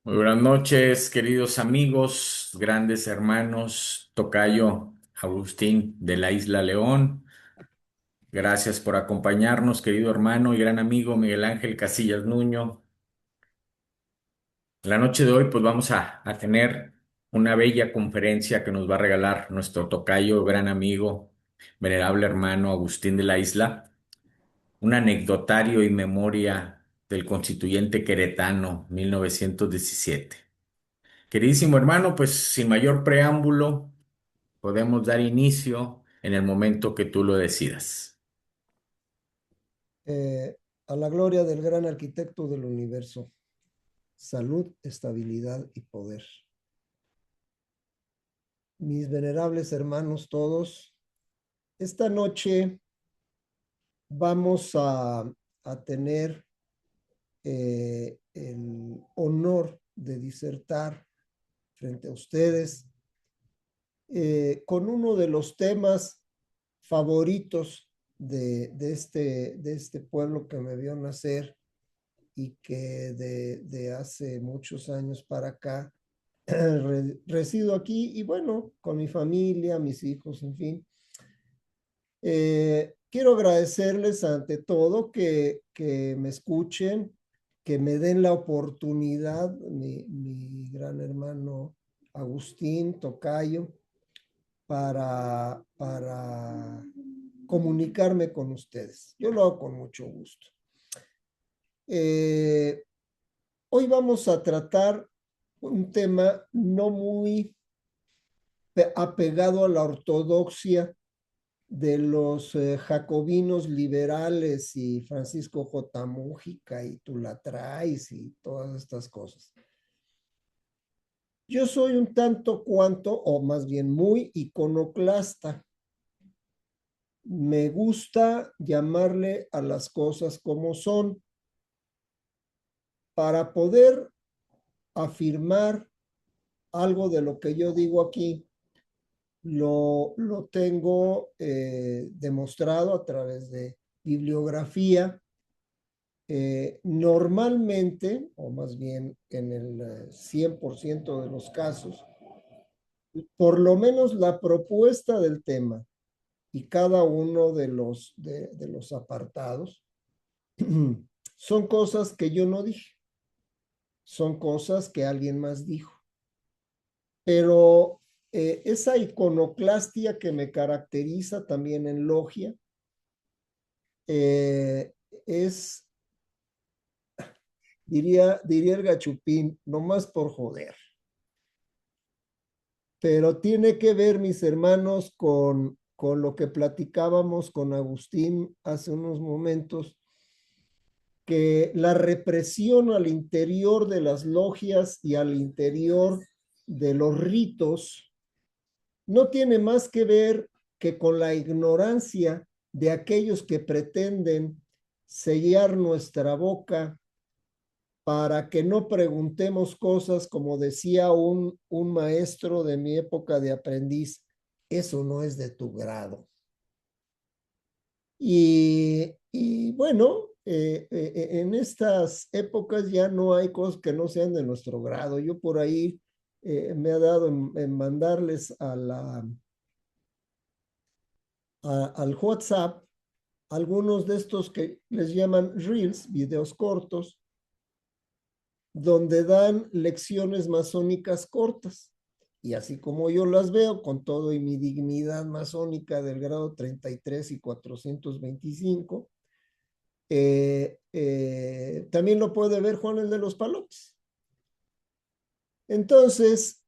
Muy buenas noches, queridos amigos, grandes hermanos, tocayo Agustín de la Isla León. Gracias por acompañarnos, querido hermano y gran amigo Miguel Ángel Casillas Nuño. La noche de hoy, pues vamos a tener una bella conferencia que nos va a regalar nuestro tocayo, gran amigo, venerable hermano Agustín de la Isla, un anecdotario y memoria del constituyente queretano 1917. Queridísimo hermano, pues sin mayor preámbulo, podemos dar inicio en el momento que tú lo decidas. eh, a la gloria del gran arquitecto del universo, salud, estabilidad y poder. Mis venerables hermanos todos, esta noche vamos a tener el honor de disertar frente a ustedes con uno de los temas favoritos de este pueblo que me vio nacer y que de hace muchos años para acá resido aquí y bueno, con mi familia, mis hijos, en fin. Quiero agradecerles ante todo que me escuchen, que me den la oportunidad, mi gran hermano Agustín Tocayo, para comunicarme con ustedes. Yo lo hago con mucho gusto. Eh, Hoy vamos a tratar un tema no muy apegado a la ortodoxia de los jacobinos liberales y Francisco J. Mújica y tú la traes y todas estas cosas. Yo soy un tanto cuanto, o más bien muy iconoclasta. Me gusta llamarle a las cosas como son para poder afirmar algo de lo que yo digo aquí. Lo tengo demostrado a través de bibliografía. Normalmente, o más bien en el 100% de los casos, por lo menos la propuesta del tema y cada uno de los apartados son cosas que yo no dije, son cosas que alguien más dijo. Pero esa iconoclastia que me caracteriza también en logia eh, es, diría el gachupín, nomás por joder. Pero tiene que ver, mis hermanos, con lo que platicábamos con Agustín hace unos momentos, que la represión al interior de las logias y al interior de los ritos no tiene más que ver que con la ignorancia de aquellos que pretenden sellar nuestra boca para que no preguntemos cosas como decía un maestro de mi época de aprendiz, eso no es de tu grado. Y bueno, en estas épocas ya no hay cosas que no sean de nuestro grado. Yo por ahí me ha dado en mandarles al WhatsApp algunos de estos que les llaman reels, videos cortos, donde dan lecciones masónicas cortas. Y así como yo las veo, con todo y mi dignidad masónica del grado 33 y 425, también lo puede ver Juan el de los Palotes. Entonces,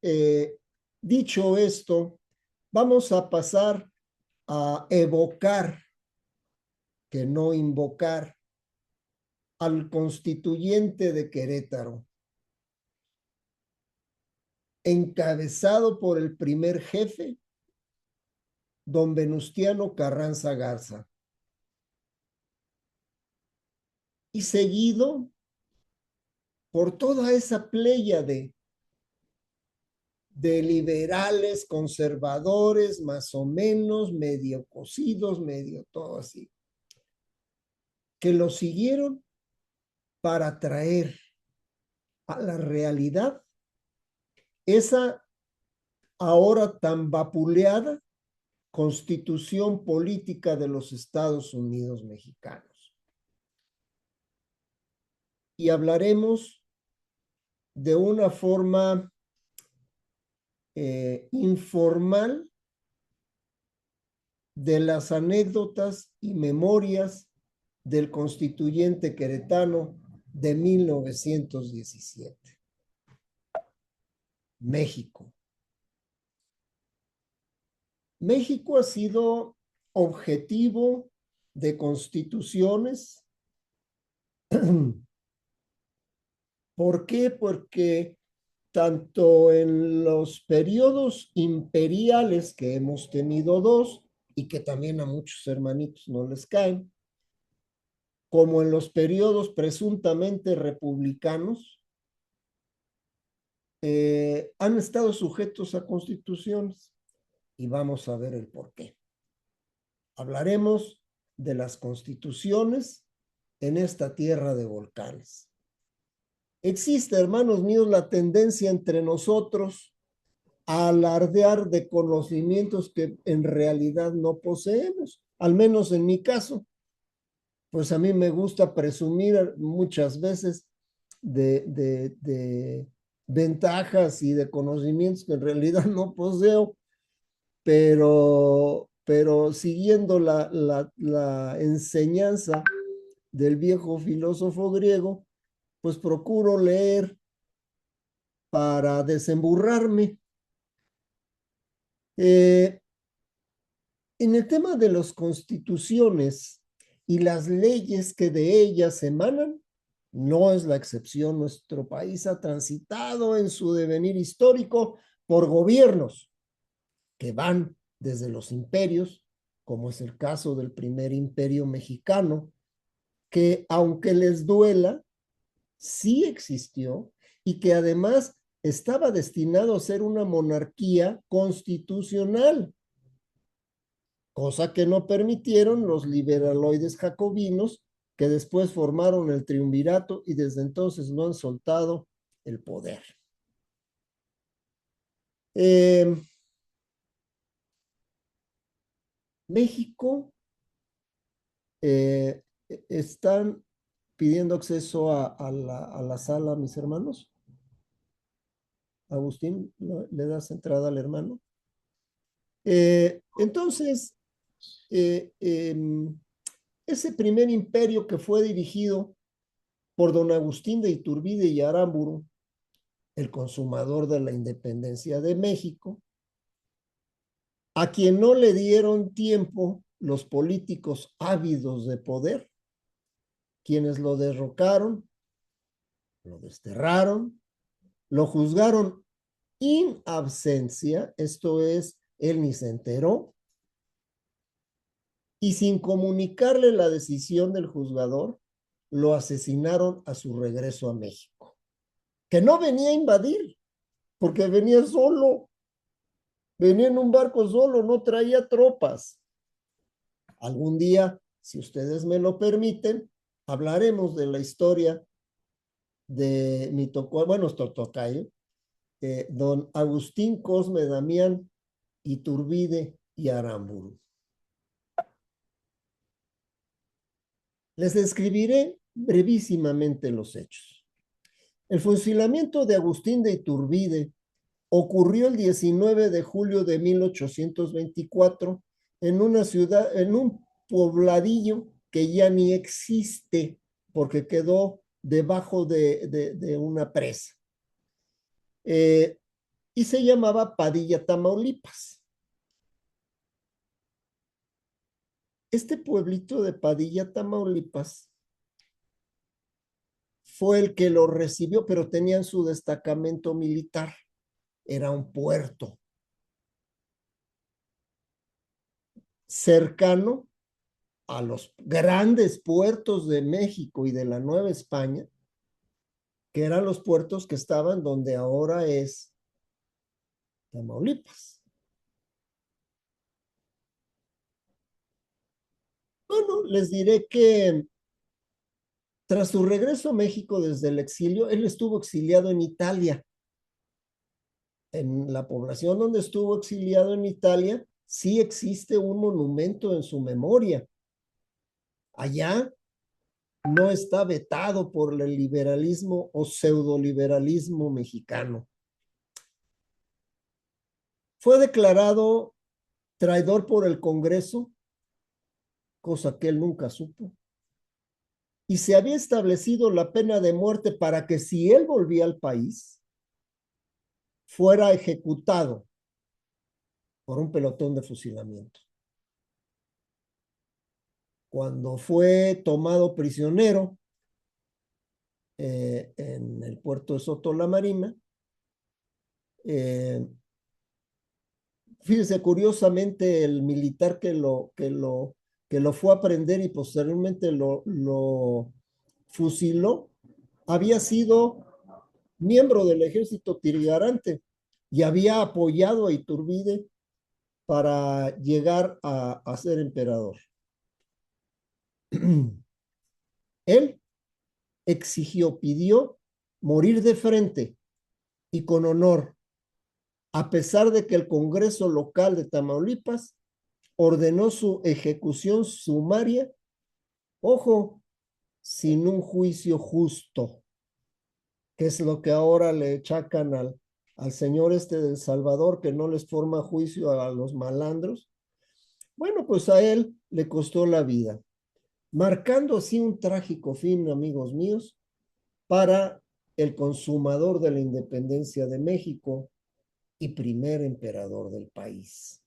dicho esto, vamos a pasar a evocar, que no invocar, al constituyente de Querétaro, encabezado por el primer jefe, don Venustiano Carranza Garza, y seguido por toda esa pléyade de liberales, conservadores, más o menos, medio cocidos, medio todo así, que lo siguieron para traer a la realidad, esa ahora tan vapuleada Constitución Política de los Estados Unidos Mexicanos. Y hablaremos de una forma informal de las anécdotas y memorias del constituyente queretano de 1917. México. México ha sido objetivo de constituciones. ¿Por qué? Porque tanto en los periodos imperiales, que hemos tenido dos, y que también a muchos hermanitos no les caen, como en los periodos presuntamente republicanos, han estado sujetos a constituciones. Y vamos a ver el por qué. Hablaremos de las constituciones en esta tierra de volcanes. Existe, hermanos míos, la tendencia entre nosotros a alardear de conocimientos que en realidad no poseemos. Al menos en mi caso, pues a mí me gusta presumir muchas veces de ventajas y de conocimientos que en realidad no poseo, pero siguiendo la enseñanza del viejo filósofo griego, pues procuro leer para desemburrarme. Eh, en el tema de las constituciones y las leyes que de ellas emanan, no es la excepción. Nuestro país ha transitado en su devenir histórico por gobiernos que van desde los imperios, como es el caso del primer imperio mexicano, que aunque les duela, sí existió y que además estaba destinado a ser una monarquía constitucional, cosa que no permitieron los liberaloides jacobinos, que después formaron el triunvirato y desde entonces no han soltado el poder. México eh, están pidiendo acceso a la sala, mis hermanos. Agustín, ¿le das entrada al hermano? Entonces, ese primer imperio que fue dirigido por don Agustín de Iturbide y Aramburu, el consumador de la independencia de México, a quien no le dieron tiempo los políticos ávidos de poder, quienes lo derrocaron, lo desterraron, lo juzgaron in absencia, esto es, él ni se enteró, y sin comunicarle la decisión del juzgador, lo asesinaron a su regreso a México, que no venía a invadir, porque venía solo, venía en un barco solo, no traía tropas. Algún día, si ustedes me lo permiten, hablaremos de la historia de mi tocayo, don Agustín Cosme Damián Iturbide y Aramburu. Les describiré brevísimamente los hechos. El fusilamiento de Agustín de Iturbide ocurrió el 19 de julio de 1824 en una ciudad, en un pobladillo que ya ni existe porque quedó debajo de una presa. Y se llamaba Padilla, Tamaulipas. Este pueblito de Padilla, Tamaulipas, fue el que lo recibió, pero tenían su destacamento militar. Era un puerto cercano a los grandes puertos de México y de la Nueva España, que eran los puertos que estaban donde ahora es Tamaulipas. Bueno, les diré que Tras su regreso a México desde el exilio, él estuvo exiliado en Italia. En la población donde estuvo exiliado en Italia, sí existe un monumento en su memoria. Allá no está vetado por el liberalismo o pseudoliberalismo mexicano. Fue declarado traidor por el Congreso, cosa que él nunca supo, y se había establecido la pena de muerte para que si él volvía al país, fuera ejecutado por un pelotón de fusilamiento. Cuando fue tomado prisionero en el puerto de Soto la Marina, fíjese, curiosamente, el militar que lo fue a prender y posteriormente lo fusiló, había sido miembro del ejército trigarante y había apoyado a Iturbide para llegar a ser emperador. Él exigió, pidió morir de frente y con honor, a pesar de que el Congreso local de Tamaulipas ordenó su ejecución sumaria, ojo, sin un juicio justo, que es lo que ahora le achacan al señor este del Salvador, que no les forma juicio a los malandros. Bueno, pues a él le costó la vida, marcando así un trágico fin, amigos míos, para el consumador de la independencia de México y primer emperador del país.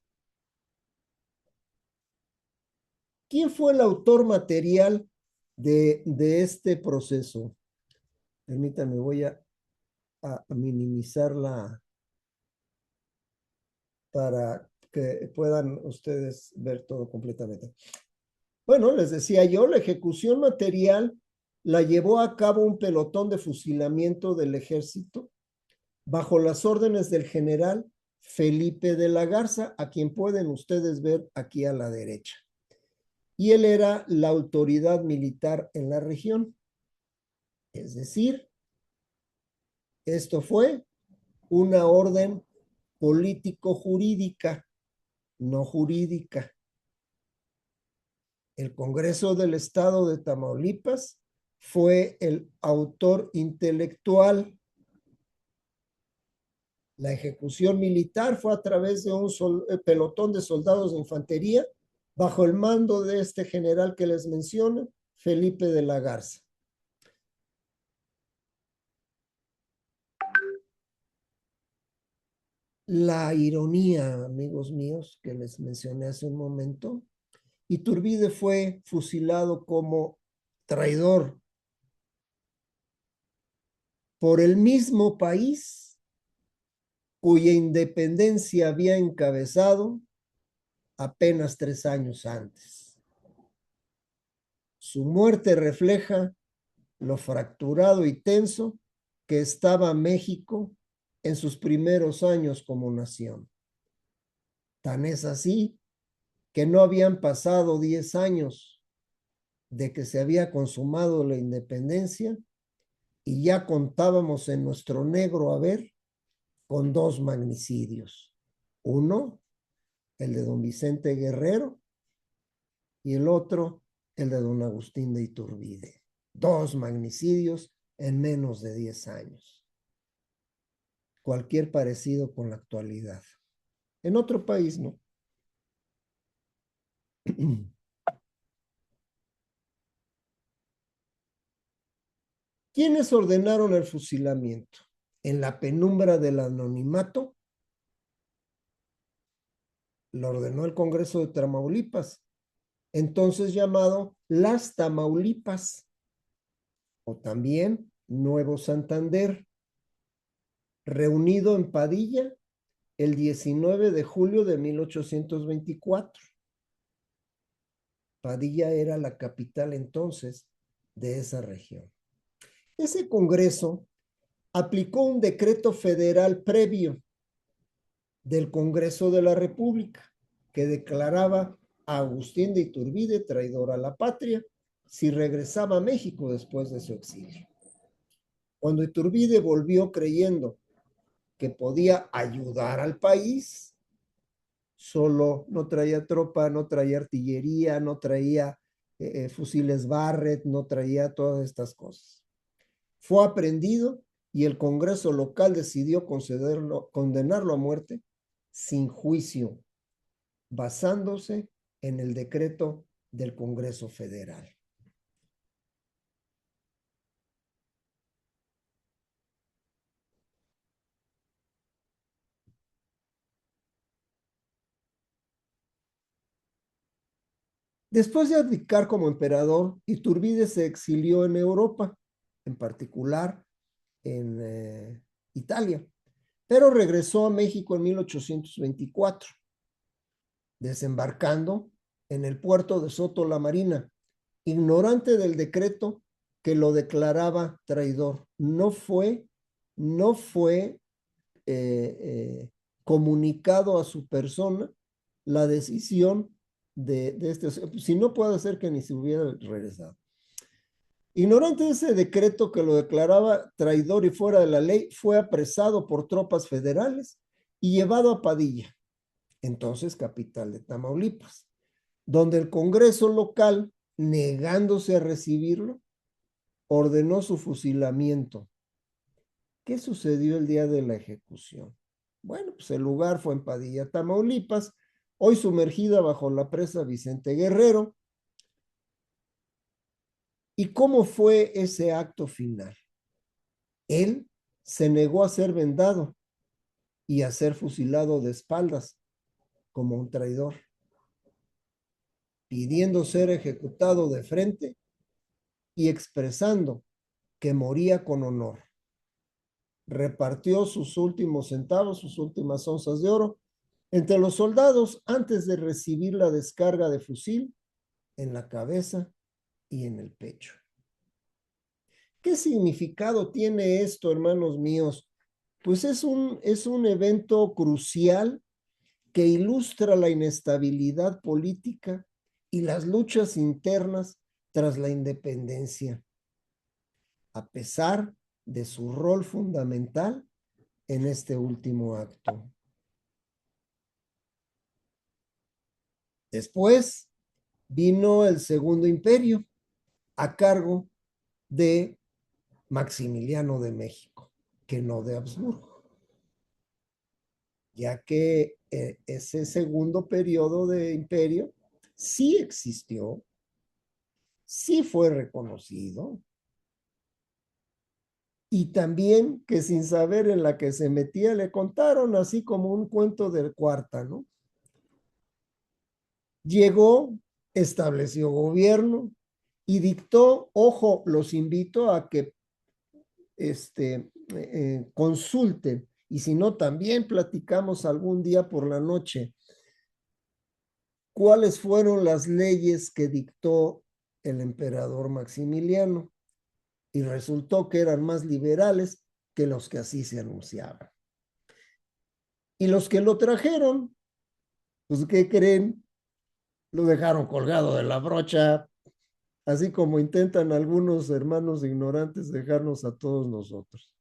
¿Quién fue el autor material de este proceso? Permítanme, voy a minimizarla para que puedan ustedes ver todo completamente. Bueno, les decía yo, la ejecución material la llevó a cabo un pelotón de fusilamiento del ejército bajo las órdenes del general Felipe de la Garza, a quien pueden ustedes ver aquí a la derecha. Y él era la autoridad militar en la región. Es decir, esto fue una orden político-jurídica, no jurídica. El Congreso del Estado de Tamaulipas fue el autor intelectual. La ejecución militar fue a través de un pelotón de soldados de infantería bajo el mando de este general que les menciono, Felipe de la Garza. La ironía, amigos míos, que les mencioné hace un momento, Iturbide fue fusilado como traidor por el mismo país cuya independencia había encabezado apenas 3 años antes. Su muerte refleja lo fracturado y tenso que estaba México en sus primeros años como nación. Tan es así que no habían pasado 10 años de que se había consumado la independencia y ya contábamos en nuestro negro haber con 2 magnicidios. Uno, el de don Vicente Guerrero, y el otro, el de don Agustín de Iturbide. 2 magnicidios en menos de 10 años. Cualquier parecido con la actualidad. En otro país, ¿no? ¿Quiénes ordenaron el fusilamiento? En la penumbra del anonimato, lo ordenó el Congreso de Tamaulipas, entonces llamado Las Tamaulipas, o también Nuevo Santander, reunido en Padilla el 19 de julio de 1824. Padilla era la capital entonces de esa región. Ese Congreso aplicó un decreto federal previo del Congreso de la República que declaraba a Agustín de Iturbide traidor a la patria, si regresaba a México después de su exilio. Cuando Iturbide volvió creyendo que podía ayudar al país, solo no traía tropa, no traía artillería, no traía fusiles Barrett, no traía todas estas cosas. Fue aprendido y el Congreso local decidió condenarlo a muerte sin juicio, basándose en el decreto del Congreso Federal. Después de abdicar como emperador, Iturbide se exilió en Europa, en particular en Italia, pero regresó a México en 1824, desembarcando en el puerto de Soto la Marina, ignorante del decreto que lo declaraba traidor. No fue comunicado a su persona la decisión de este, si no puede ser que ni se hubiera regresado. Ignorante de ese decreto que lo declaraba traidor y fuera de la ley, fue apresado por tropas federales y llevado a Padilla, entonces capital de Tamaulipas, donde el Congreso local, negándose a recibirlo, ordenó su fusilamiento. ¿Qué sucedió el día de la ejecución? Bueno, pues el lugar fue en Padilla, Tamaulipas, hoy sumergida bajo la presa Vicente Guerrero. ¿Y cómo fue ese acto final? Él se negó a ser vendado y a ser fusilado de espaldas como un traidor, pidiendo ser ejecutado de frente y expresando que moría con honor. Repartió sus últimos centavos, sus últimas onzas de oro, entre los soldados antes de recibir la descarga de fusil en la cabeza y en el pecho. ¿Qué significado tiene esto, hermanos míos? Pues es un evento crucial que ilustra la inestabilidad política y las luchas internas tras la independencia, a pesar de su rol fundamental en este último acto. Después vino el Segundo Imperio a cargo de Maximiliano de México, que no de Habsburgo, ya que ese segundo periodo de imperio sí existió, sí fue reconocido, y también que sin saber en la que se metía le contaron así como un cuento del cuarta, ¿no? Llegó, estableció gobierno y dictó, ojo, los invito a que consulten, y si no, también platicamos algún día por la noche, cuáles fueron las leyes que dictó el emperador Maximiliano, y resultó que eran más liberales que los que así se anunciaban. Y los que lo trajeron, pues, ¿qué creen? Lo dejaron colgado de la brocha, así como intentan algunos hermanos ignorantes dejarnos a todos nosotros.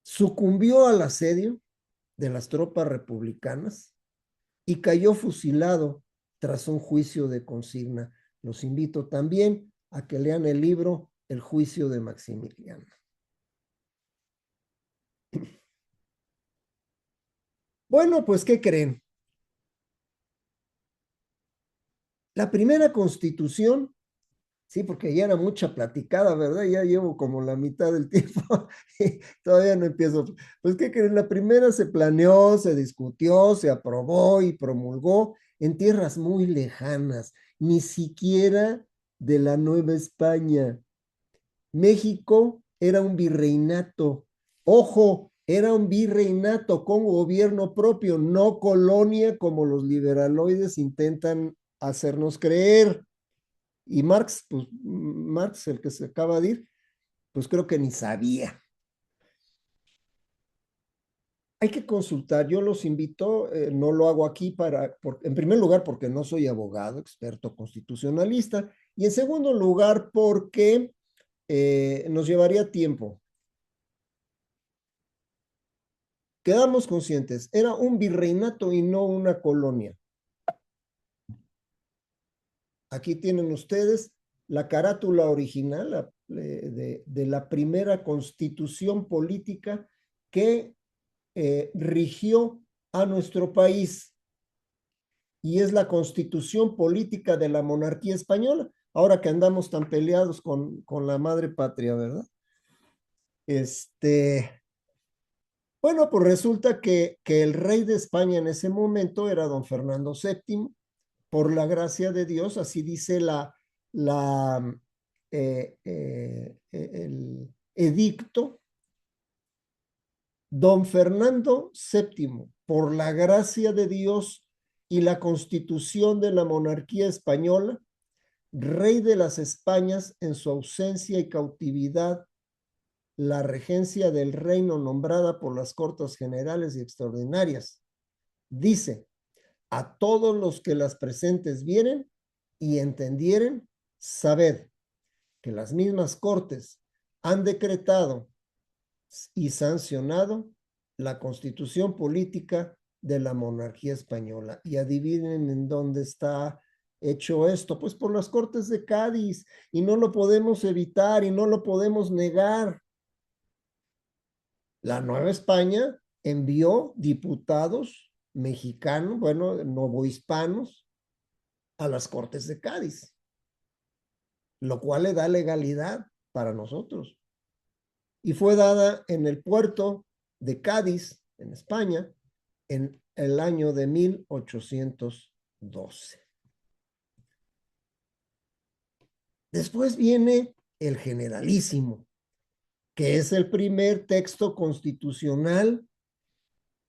Sucumbió al asedio de las tropas republicanas y cayó fusilado tras un juicio de consigna. Los invito también a que lean el libro El juicio de Maximiliano. Bueno, pues, ¿qué creen? La primera constitución, sí, porque ya era mucha platicada, ¿verdad? Ya llevo como la mitad del tiempo y todavía no empiezo. Pues, ¿qué creen? La primera se planeó, se discutió, se aprobó y promulgó en tierras muy lejanas, ni siquiera de la Nueva España. México era un virreinato. Ojo, era un virreinato con gobierno propio, no colonia como los liberaloides intentan hacernos creer. Y Marx, pues Marx, el que se acaba de ir, pues creo que ni sabía. hay que consultar. Yo los invito, no lo hago aquí en primer lugar, porque no soy abogado, experto constitucionalista, y en segundo lugar, porque nos llevaría tiempo. Quedamos conscientes, era un virreinato y no una colonia. Aquí tienen ustedes la carátula original de la primera constitución política que rigió a nuestro país, y es la constitución política de la monarquía española, ahora que andamos tan peleados con la madre patria, ¿verdad? Bueno, pues resulta que el rey de España en ese momento era don Fernando VII, por la gracia de Dios, así dice la, el edicto. Don Fernando VII, por la gracia de Dios y la constitución de la monarquía española, rey de las Españas en su ausencia y cautividad, la regencia del reino nombrada por las Cortes Generales y Extraordinarias, dice: a todos los que las presentes vieren y entendieren, sabed que las mismas Cortes han decretado y sancionado la constitución política de la monarquía española. Y adivinen en dónde está hecho esto, pues por las Cortes de Cádiz, y no lo podemos evitar y no lo podemos negar. La Nueva España envió diputados mexicanos, bueno, novohispanos, a las Cortes de Cádiz, lo cual le da legalidad para nosotros. Y fue dada en el puerto de Cádiz, en España, en el año de 1812. Después viene el Generalísimo, que es el primer texto constitucional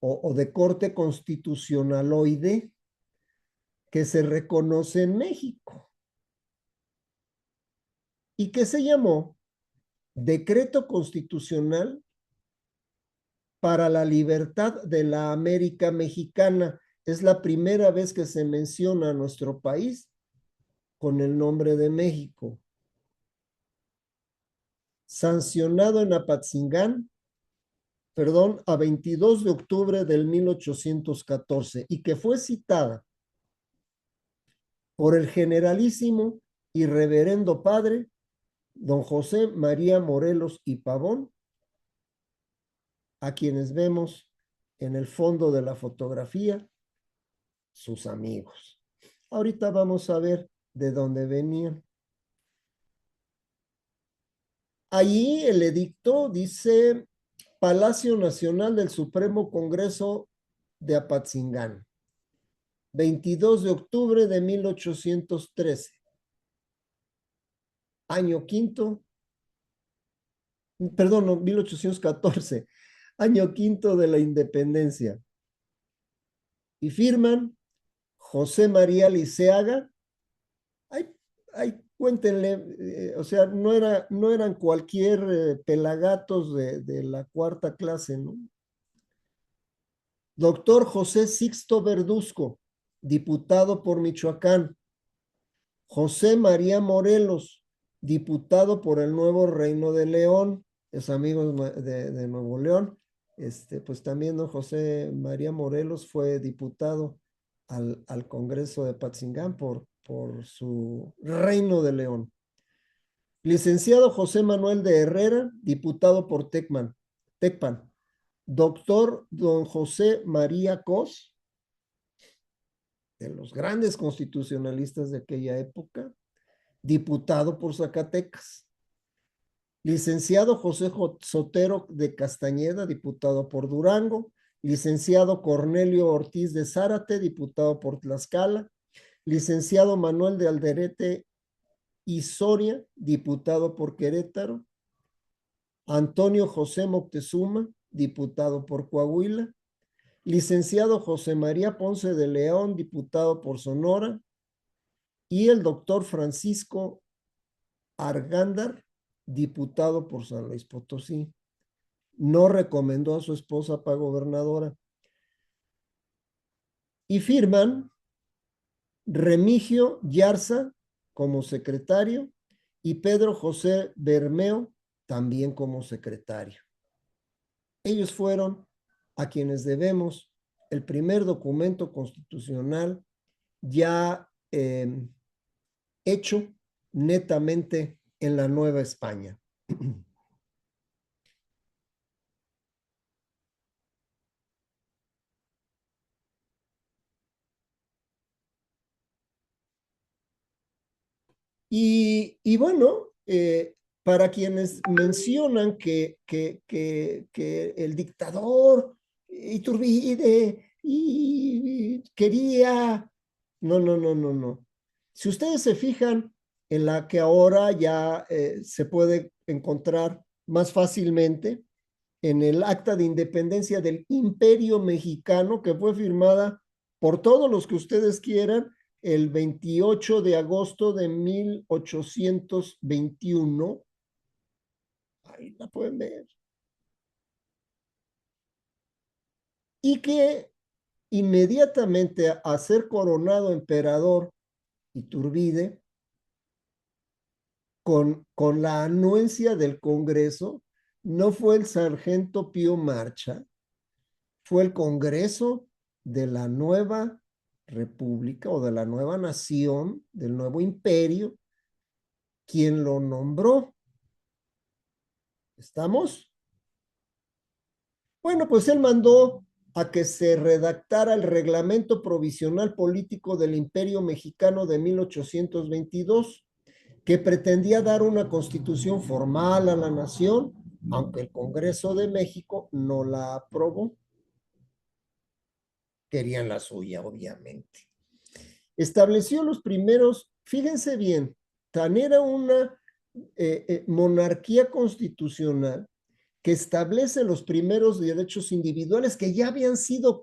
o de corte constitucionaloide que se reconoce en México y que se llamó Decreto Constitucional para la Libertad de la América Mexicana. Es la primera vez que se menciona a nuestro país con el nombre de México. Sancionado en Apatzingán, perdón, a 22 de octubre del 1814, y que fue citada por el generalísimo y reverendo padre don José María Morelos y Pavón, a quienes vemos en el fondo de la fotografía, sus amigos. Ahorita vamos a ver de dónde venían. Allí el edicto dice Palacio Nacional del Supremo Congreso de Apatzingán, 22 de octubre de 1813, año quinto, perdón, no, 1814, año quinto de la independencia. Y firman José María Liceaga. Cuéntenle, o sea, no eran cualquier pelagatos de la cuarta clase, ¿no? Doctor José Sixto Verduzco, diputado por Michoacán. José María Morelos, diputado por el Nuevo Reino de León, es amigo de Nuevo León. Pues también don José María Morelos fue diputado al Congreso de Patzingán por su Reino de León. Licenciado José Manuel de Herrera, diputado por Tecpan. Doctor don José María Cos, de los grandes constitucionalistas de aquella época, diputado por Zacatecas. Licenciado José Sotero de Castañeda, diputado por Durango. Licenciado Cornelio Ortiz de Zárate, diputado por Tlaxcala. Licenciado Manuel de Alderete y Soria, diputado por Querétaro. Antonio José Moctezuma, diputado por Coahuila. Licenciado José María Ponce de León, diputado por Sonora. Y el doctor Francisco Argándar, diputado por San Luis Potosí. no recomendó a su esposa para gobernadora. Y firman Remigio Yarza como secretario y Pedro José Bermeo también como secretario. Ellos fueron a quienes debemos el primer documento constitucional ya hecho netamente en la Nueva España. Y bueno, para quienes mencionan que el dictador Iturbide y quería... No, no, no, no, no. Si ustedes se fijan en la que ahora ya se puede encontrar más fácilmente, en el acta de independencia del Imperio Mexicano, que fue firmada por todos los que ustedes quieran, el 28 de agosto de 1821. Ahí la pueden ver. Y que inmediatamente a ser coronado emperador Iturbide, con la anuencia del Congreso, no fue el sargento Pío Marcha, fue el Congreso de la nueva república o de la nueva nación, del nuevo imperio, quien lo nombró. ¿Estamos? Bueno, pues él mandó a que se redactara el reglamento provisional político del Imperio Mexicano de 1822, que pretendía dar una constitución formal a la nación, aunque el Congreso de México no la aprobó. Querían la suya, obviamente. Estableció los primeros, fíjense bien, tan era una monarquía constitucional que establece los primeros derechos individuales que ya habían sido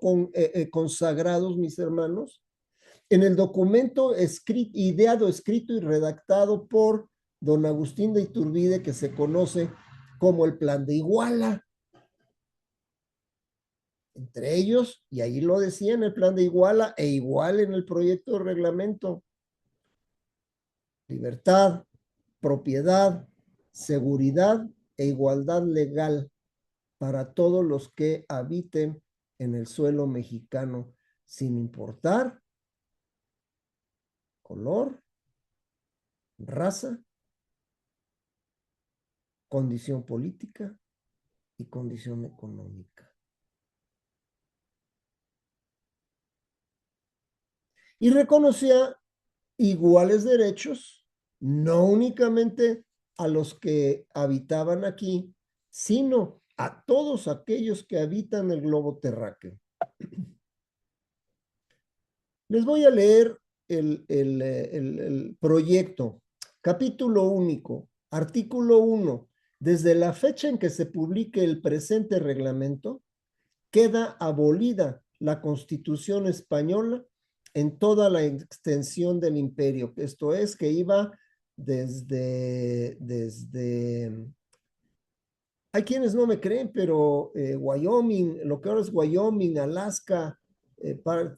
consagrados, mis hermanos, en el documento ideado, escrito y redactado por don Agustín de Iturbide, que se conoce como el Plan de Iguala. Entre ellos, y ahí lo decía en el Plan de Iguala e igual en el proyecto de reglamento: libertad, propiedad, seguridad e igualdad legal para todos los que habiten en el suelo mexicano, sin importar color, raza, condición política y condición económica. Y reconocía iguales derechos, no únicamente a los que habitaban aquí, sino a todos aquellos que habitan el globo terráqueo. Les voy a leer el proyecto, capítulo único, artículo 1. Desde la fecha en que se publique el presente reglamento, queda abolida la Constitución española en toda la extensión del imperio. Esto es, que iba desde hay quienes no me creen, pero Wyoming, lo que ahora es Wyoming, Alaska,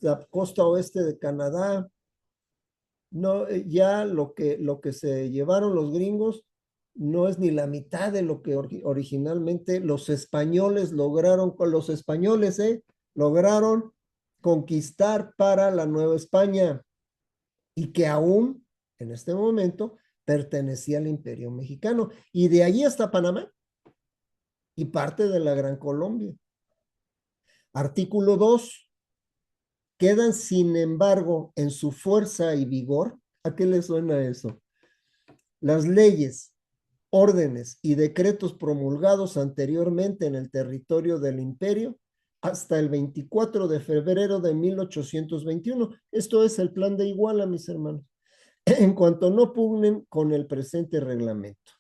la costa oeste de Canadá, no, ya lo que se llevaron los gringos no es ni la mitad de lo que originalmente los españoles lograron, con los españoles, lograron conquistar para la Nueva España, y que aún en este momento pertenecía al Imperio Mexicano, y de allí hasta Panamá y parte de la Gran Colombia. Artículo 2. Quedan, sin embargo, en su fuerza y vigor. ¿A qué le suena eso? Las leyes, órdenes y decretos promulgados anteriormente en el territorio del imperio hasta el 24 de febrero de 1821. Esto es el Plan de Iguala, mis hermanos. En cuanto no pugnen con el presente reglamento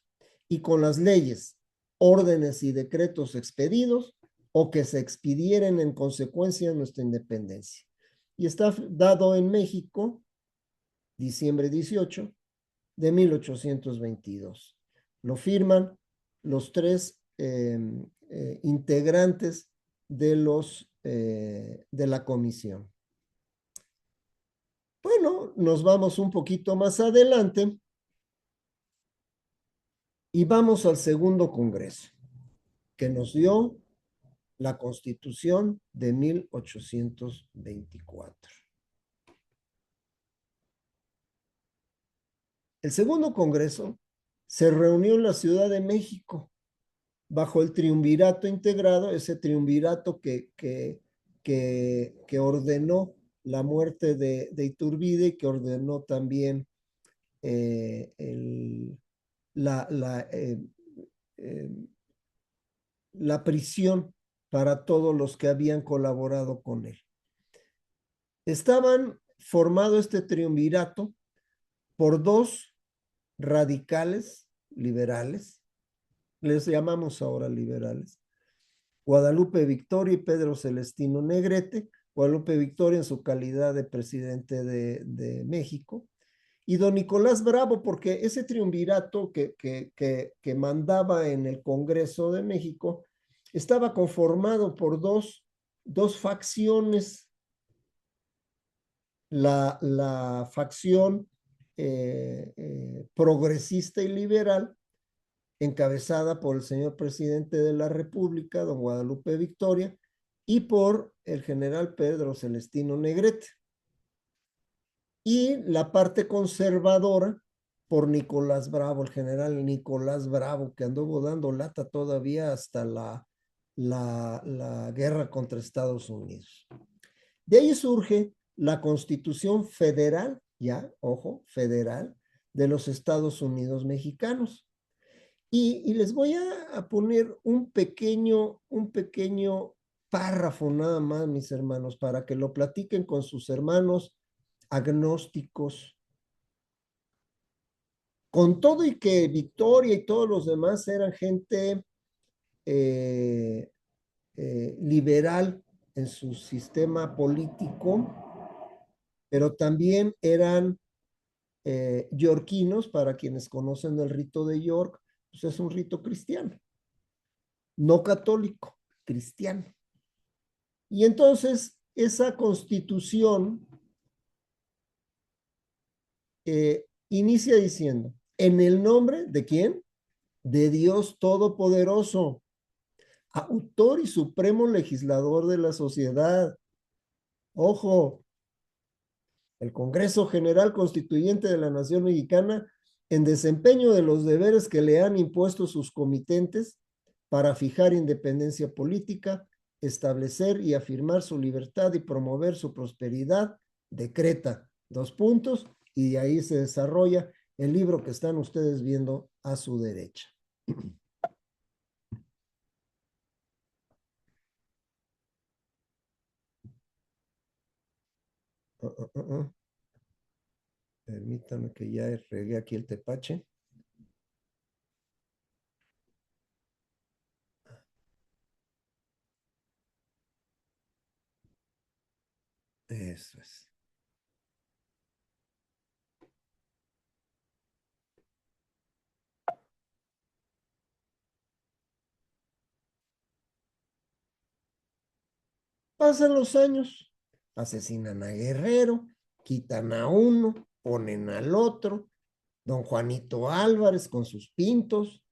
y con las leyes, órdenes y decretos expedidos o que se expidieren en consecuencia de nuestra independencia. Y está dado en México, diciembre 18 de 1822. Lo firman los tres integrantes de la comisión. Bueno, nos vamos un poquito más adelante y vamos al segundo congreso, que nos dio la Constitución de 1824. El segundo congreso se reunió en la Ciudad de México bajo el triunvirato integrado, ese triunvirato que ordenó la muerte de Iturbide y que ordenó también la, la, eh, eh, la prisión para todos los que habían colaborado con él. Estaban formado este triunvirato por dos radicales liberales, les llamamos ahora liberales, Guadalupe Victoria y Pedro Celestino Negrete, Guadalupe Victoria en su calidad de presidente de México, y don Nicolás Bravo, porque ese triunvirato que mandaba en el Congreso de México estaba conformado por dos facciones, la facción progresista y liberal, encabezada por el señor presidente de la República, don Guadalupe Victoria, y por el general Pedro Celestino Negrete. Y la parte conservadora por Nicolás Bravo, el general Nicolás Bravo, que anduvo dando lata todavía hasta la guerra contra Estados Unidos. De ahí surge la Constitución Federal, ya, ojo, federal, de los Estados Unidos mexicanos. Y les voy a poner un pequeño párrafo nada más, mis hermanos, para que lo platiquen con sus hermanos agnósticos. Con todo y que Victoria y todos los demás eran gente liberal en su sistema político, pero también eran yorquinos, para quienes conocen el rito de York, pues es un rito cristiano, no católico, cristiano. Y entonces esa constitución inicia diciendo, en el nombre de ¿quién? De Dios Todopoderoso, autor y supremo legislador de la sociedad. Ojo, el Congreso General Constituyente de la Nación Mexicana, en desempeño de los deberes que le han impuesto sus comitentes para fijar independencia política, establecer y afirmar su libertad y promover su prosperidad, decreta, dos puntos, y de ahí se desarrolla el libro que están ustedes viendo a su derecha. Permítame que ya regué aquí el tepache. Eso es. Pasan los años, asesinan a Guerrero, quitan a uno, ponen al otro, don Juanito Álvarez con sus pintos,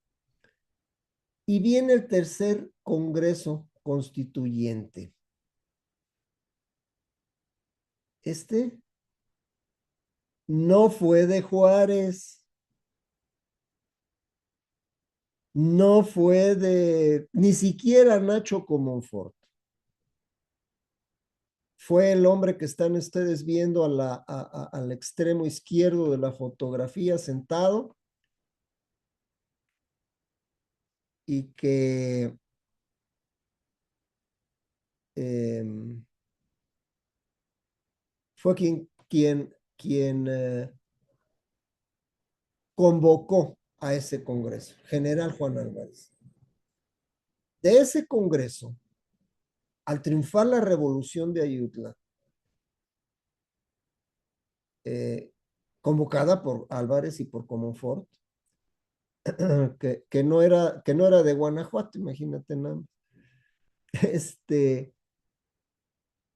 y viene el tercer Congreso Constituyente. Este no fue de Juárez, no fue de ni siquiera Nacho Comonfort. Fue el hombre que están ustedes viendo al extremo izquierdo de la fotografía sentado y que fue quien convocó a ese congreso, general Juan Álvarez. De ese congreso, al triunfar la revolución de Ayutla, convocada por Álvarez y por Comonfort, que no era de Guanajuato, imagínate nada más. Este,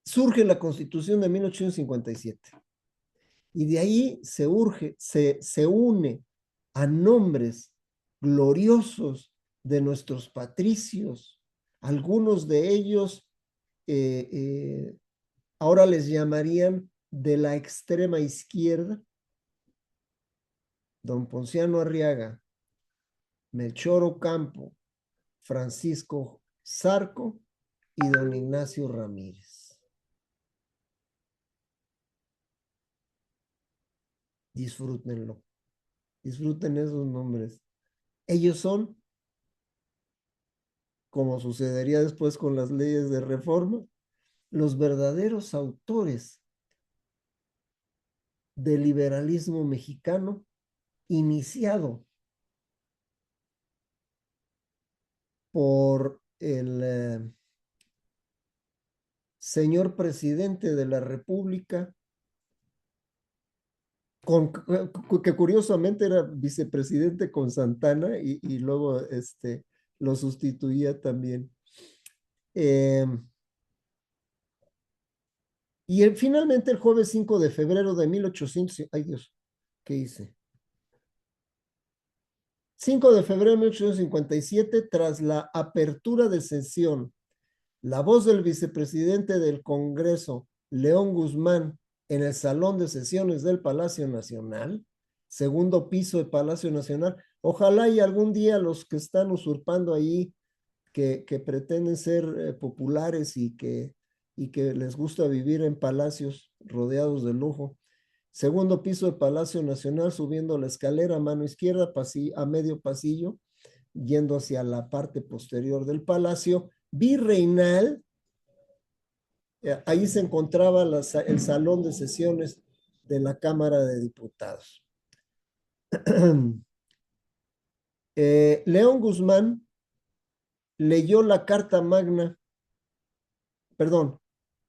surge la Constitución de 1857 y de ahí se une a nombres gloriosos de nuestros patricios, algunos de ellos eh, eh, ahora les llamarían de la extrema izquierda, don Ponciano Arriaga, Melchor Ocampo, Francisco Zarco y don Ignacio Ramírez. Disfrútenlo, disfruten esos nombres. Ellos son, como sucedería después con las leyes de reforma, los verdaderos autores del liberalismo mexicano iniciado por el señor presidente de la República, que curiosamente era vicepresidente con Santana y luego lo sustituía también. Eh, Finalmente el jueves 5 de febrero de 1800, ay Dios, ¿qué hice? 5 de febrero de 1857, tras la apertura de sesión, la voz del vicepresidente del Congreso, León Guzmán, en el salón de sesiones del Palacio Nacional, segundo piso de Palacio Nacional. Ojalá y algún día los que están usurpando ahí, que pretenden ser populares y que les gusta vivir en palacios rodeados de lujo. Segundo piso de Palacio Nacional, subiendo la escalera a mano izquierda, a medio pasillo, yendo hacia la parte posterior del palacio virreinal. Ahí se encontraba el salón de sesiones de la Cámara de Diputados. León Guzmán leyó la Carta Magna, perdón,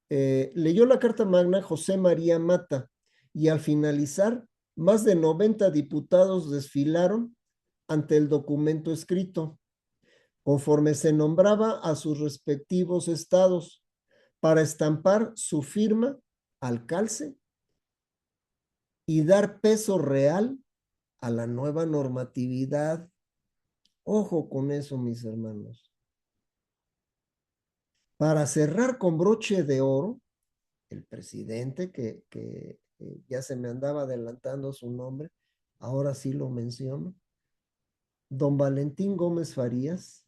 leyó la Carta Magna José María Mata y al finalizar, más de 90 diputados desfilaron ante el documento escrito, conforme se nombraba a sus respectivos estados, para estampar su firma al calce y dar peso real a la nueva normatividad. Ojo con eso, mis hermanos. Para cerrar con broche de oro, el presidente, que ya se me andaba adelantando su nombre, ahora sí lo menciono, don Valentín Gómez Farías,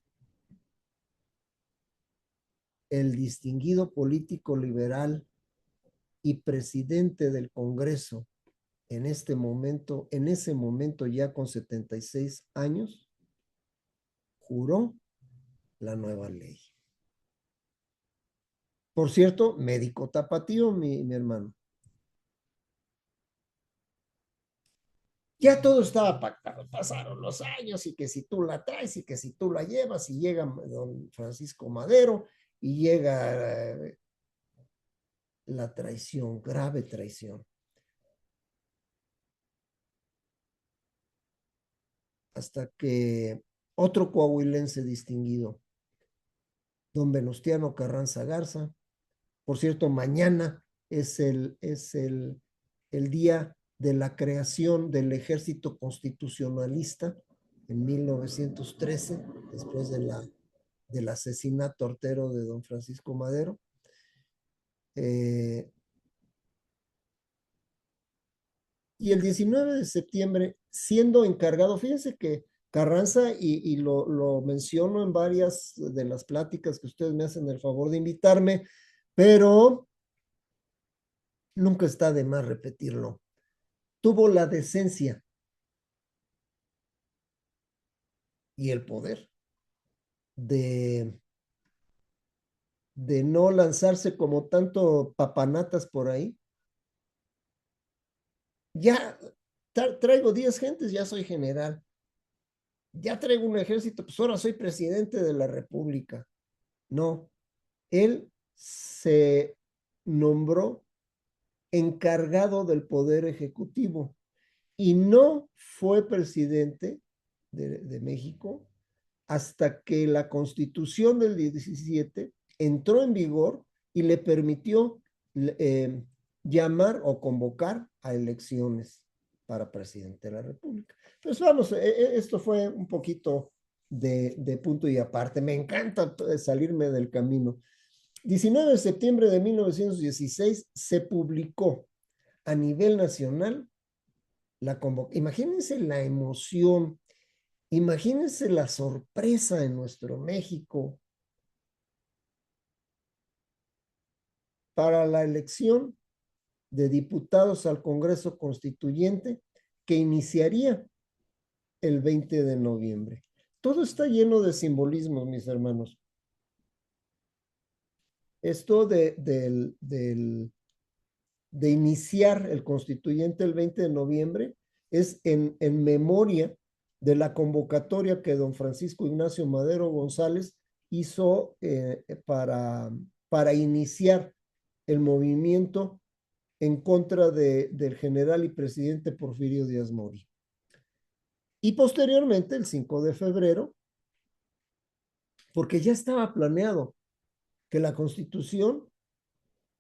el distinguido político liberal y presidente del Congreso en ese momento ya con 76 años, juró la nueva ley. Por cierto, médico tapatío, mi hermano. Ya todo estaba pactado, pasaron los años y que si tú la traes y que si tú la llevas y llega don Francisco Madero y llega la traición, grave traición. Hasta que otro coahuilense distinguido, don Venustiano Carranza Garza, por cierto, mañana es el día de la creación del Ejército Constitucionalista en 1913, después del asesinato hortero de don Francisco Madero. Y el 19 de septiembre, siendo encargado, fíjense que Carranza, y lo menciono en varias de las pláticas que ustedes me hacen el favor de invitarme, pero nunca está de más repetirlo. Tuvo la decencia y el poder de, de no lanzarse como tanto papanatas por ahí. Ya traigo 10 gentes, ya soy general. Ya traigo un ejército, pues ahora soy presidente de la República. No, él se nombró encargado del poder ejecutivo y no fue presidente de México hasta que la Constitución del 17 entró en vigor y le permitió eh, llamar o convocar a elecciones para presidente de la República. Entonces, vamos, esto fue un poquito de punto y aparte. Me encanta salirme del camino. 19 de septiembre de 1916 se publicó a nivel nacional la convocatoria. Imagínense la emoción, imagínense la sorpresa en nuestro México para la elección de diputados al Congreso Constituyente que iniciaría el 20 de noviembre. Todo está lleno de simbolismos, mis hermanos. Esto de iniciar el constituyente el 20 de noviembre es en memoria de la convocatoria que don Francisco Ignacio Madero González hizo para iniciar el movimiento en contra del general y presidente Porfirio Díaz Mori. Y posteriormente, el 5 de febrero, porque ya estaba planeado que la Constitución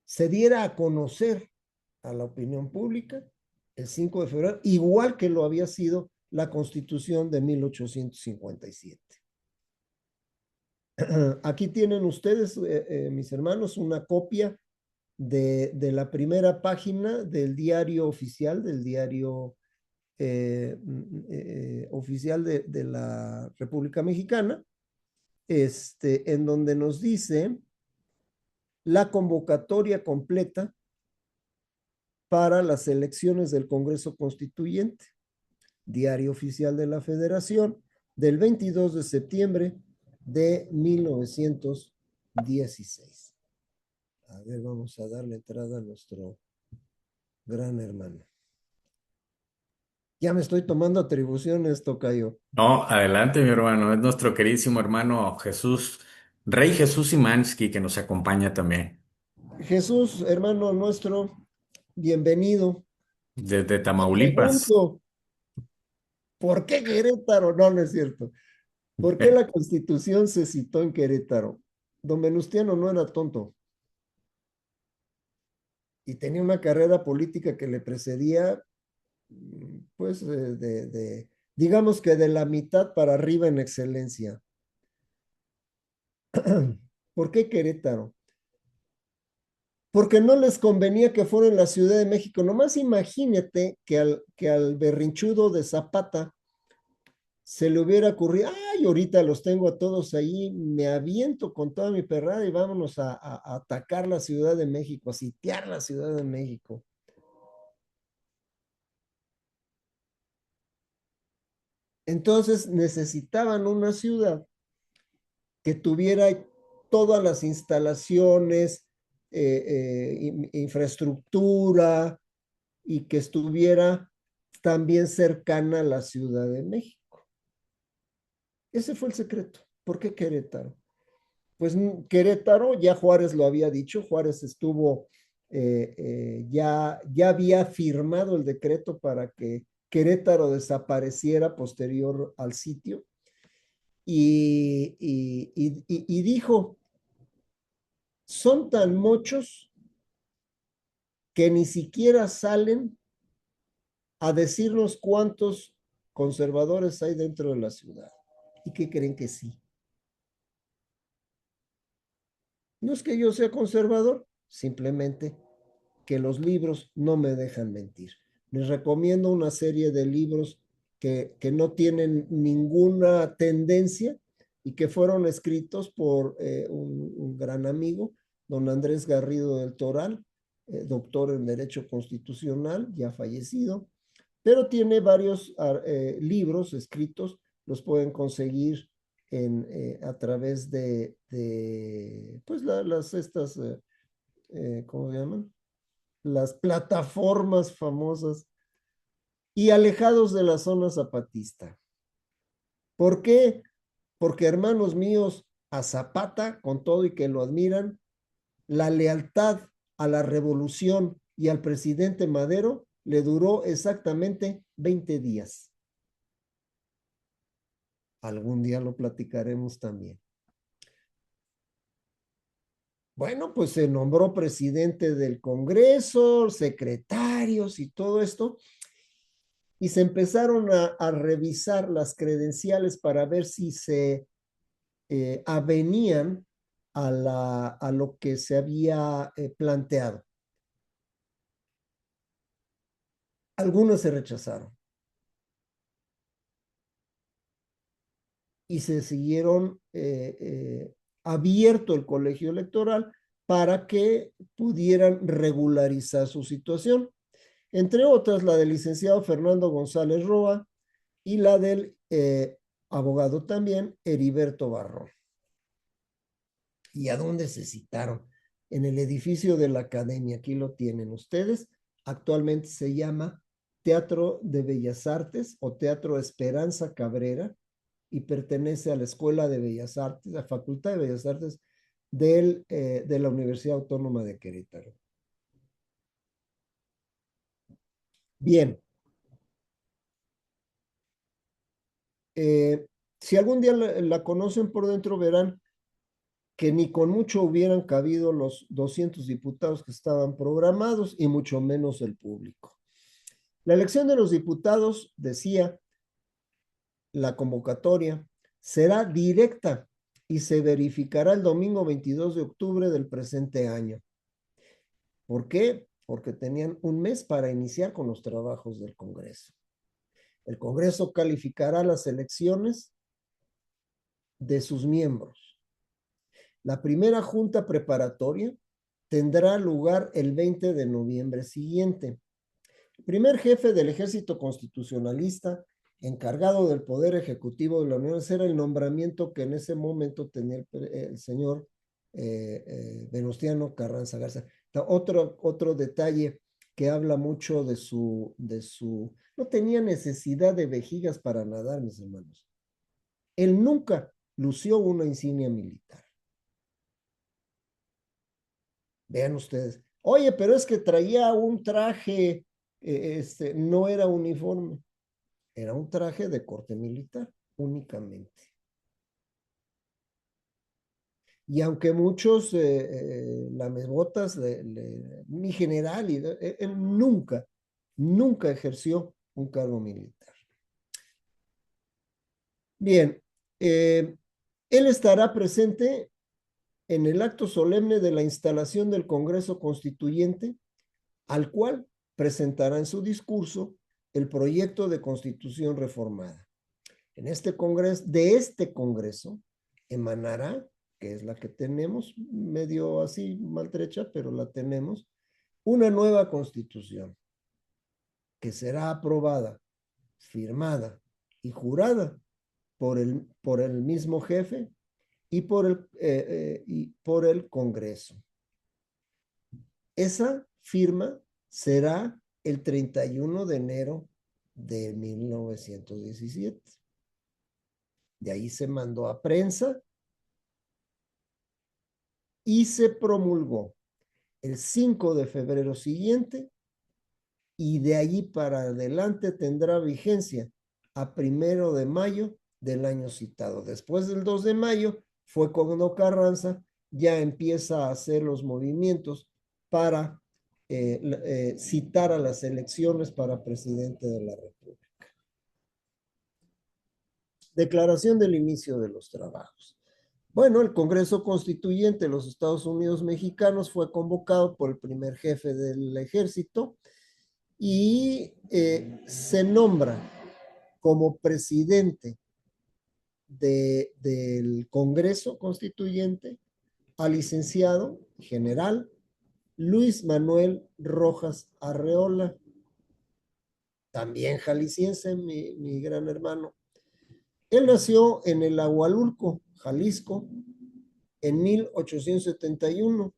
se diera a conocer a la opinión pública el 5 de febrero, igual que lo había sido la Constitución de 1857. Aquí tienen ustedes, mis hermanos, una copia de la primera página del diario oficial, del diario oficial de la República Mexicana, en donde nos dice la convocatoria completa para las elecciones del Congreso Constituyente, diario oficial de la Federación, del 22 de septiembre de 1916. A ver, vamos a darle entrada a nuestro gran hermano. Ya me estoy tomando atribuciones, tocayo. No, adelante, mi hermano. Es nuestro queridísimo hermano Jesús, Rey Jesús Simansky, que nos acompaña también Jesús, hermano nuestro, bienvenido. desde Te Tamaulipas. pregunto, ¿por qué Querétaro? No, no es cierto. ¿Por qué la Constitución se citó en Querétaro? Don Venustiano no era tonto y tenía una carrera política que le precedía, pues, digamos que de la mitad para arriba en excelencia. ¿Por qué Querétaro? Porque no les convenía que fuera en la Ciudad de México. Nomás imagínate que al berrinchudo de Zapata se le hubiera ocurrido, ay, ahorita los tengo a todos ahí, me aviento con toda mi perrada y vámonos a atacar la Ciudad de México, a sitiar la Ciudad de México. Entonces necesitaban una ciudad que tuviera todas las instalaciones, infraestructura y que estuviera también cercana a la Ciudad de México. Ese fue el secreto. ¿Por qué Querétaro? Pues Querétaro, ya Juárez lo había dicho, Juárez estuvo, ya había firmado el decreto para que Querétaro desapareciera posterior al sitio y dijo, son tan muchos que ni siquiera salen a decirnos cuántos conservadores hay dentro de la ciudad. ¿Y qué creen que sí? No es que yo sea conservador, simplemente que los libros no me dejan mentir. Les recomiendo una serie de libros que no tienen ninguna tendencia y que fueron escritos por un gran amigo, don Andrés Garrido del Toral, doctor en Derecho Constitucional, ya fallecido, pero tiene varios libros escritos, los pueden conseguir a través de pues estas, ¿cómo se llaman? Las plataformas famosas y alejados de la zona zapatista. ¿Por qué? Porque hermanos míos, a Zapata, con todo y que lo admiran, la lealtad a la revolución y al presidente Madero le duró exactamente 20 días. Algún día lo platicaremos también. Bueno, pues se nombró presidente del Congreso, secretarios y todo esto, y se empezaron a revisar las credenciales para ver si se avenían a lo que se había planteado. Algunas se rechazaron y se siguieron abierto el colegio electoral para que pudieran regularizar su situación. Entre otras, la del licenciado Fernando González Roa y la del abogado también, Heriberto Barrón. ¿Y a dónde se citaron? En el edificio de la academia, aquí lo tienen ustedes. Actualmente se llama Teatro de Bellas Artes o Teatro Esperanza Cabrera y pertenece a la Escuela de Bellas Artes, la Facultad de Bellas Artes de la Universidad Autónoma de Querétaro. Bien, eh, si algún día la conocen por dentro, verán que ni con mucho hubieran cabido los 200 diputados que estaban programados y mucho menos el público. La elección de los diputados, decía la convocatoria, será directa y se verificará el domingo 22 de octubre del presente año. ¿Por qué? Porque tenían un mes para iniciar con los trabajos del Congreso. El Congreso calificará las elecciones de sus miembros. La primera junta preparatoria tendrá lugar el 20 de noviembre siguiente. El primer jefe del ejército constitucionalista encargado del poder ejecutivo de la Unión era el nombramiento que en ese momento tenía el señor Venustiano Carranza Garza. Otro detalle que habla mucho no tenía necesidad de vejigas para nadar, mis hermanos. Él nunca lució una insignia militar. Vean ustedes. Oye, pero es que traía un traje, no era uniforme, era un traje de corte militar únicamente. Y aunque muchos lamebotas, mi general, él nunca ejerció un cargo militar. Bien, él estará presente en el acto solemne de la instalación del Congreso Constituyente, al cual presentará en su discurso el proyecto de constitución reformada. De este Congreso emanará, que es la que tenemos, medio así maltrecha, pero la tenemos, una nueva constitución que será aprobada, firmada y jurada por el mismo jefe y por el Congreso. Esa firma será el 31 de enero de 1917. De ahí se mandó a prensa y se promulgó el 5 de febrero siguiente y de allí para adelante tendrá vigencia a 1 de mayo del año citado. Después del 2 de mayo fue cuando Carranza ya empieza a hacer los movimientos para citar a las elecciones para presidente de la República. Declaración del inicio de los trabajos. Bueno, el Congreso Constituyente de los Estados Unidos Mexicanos fue convocado por el primer jefe del ejército y se nombra como presidente del Congreso Constituyente al licenciado general Luis Manuel Rojas Arreola, también jalisciense, mi gran hermano. Él nació en el Agualulco, Jalisco, en 1871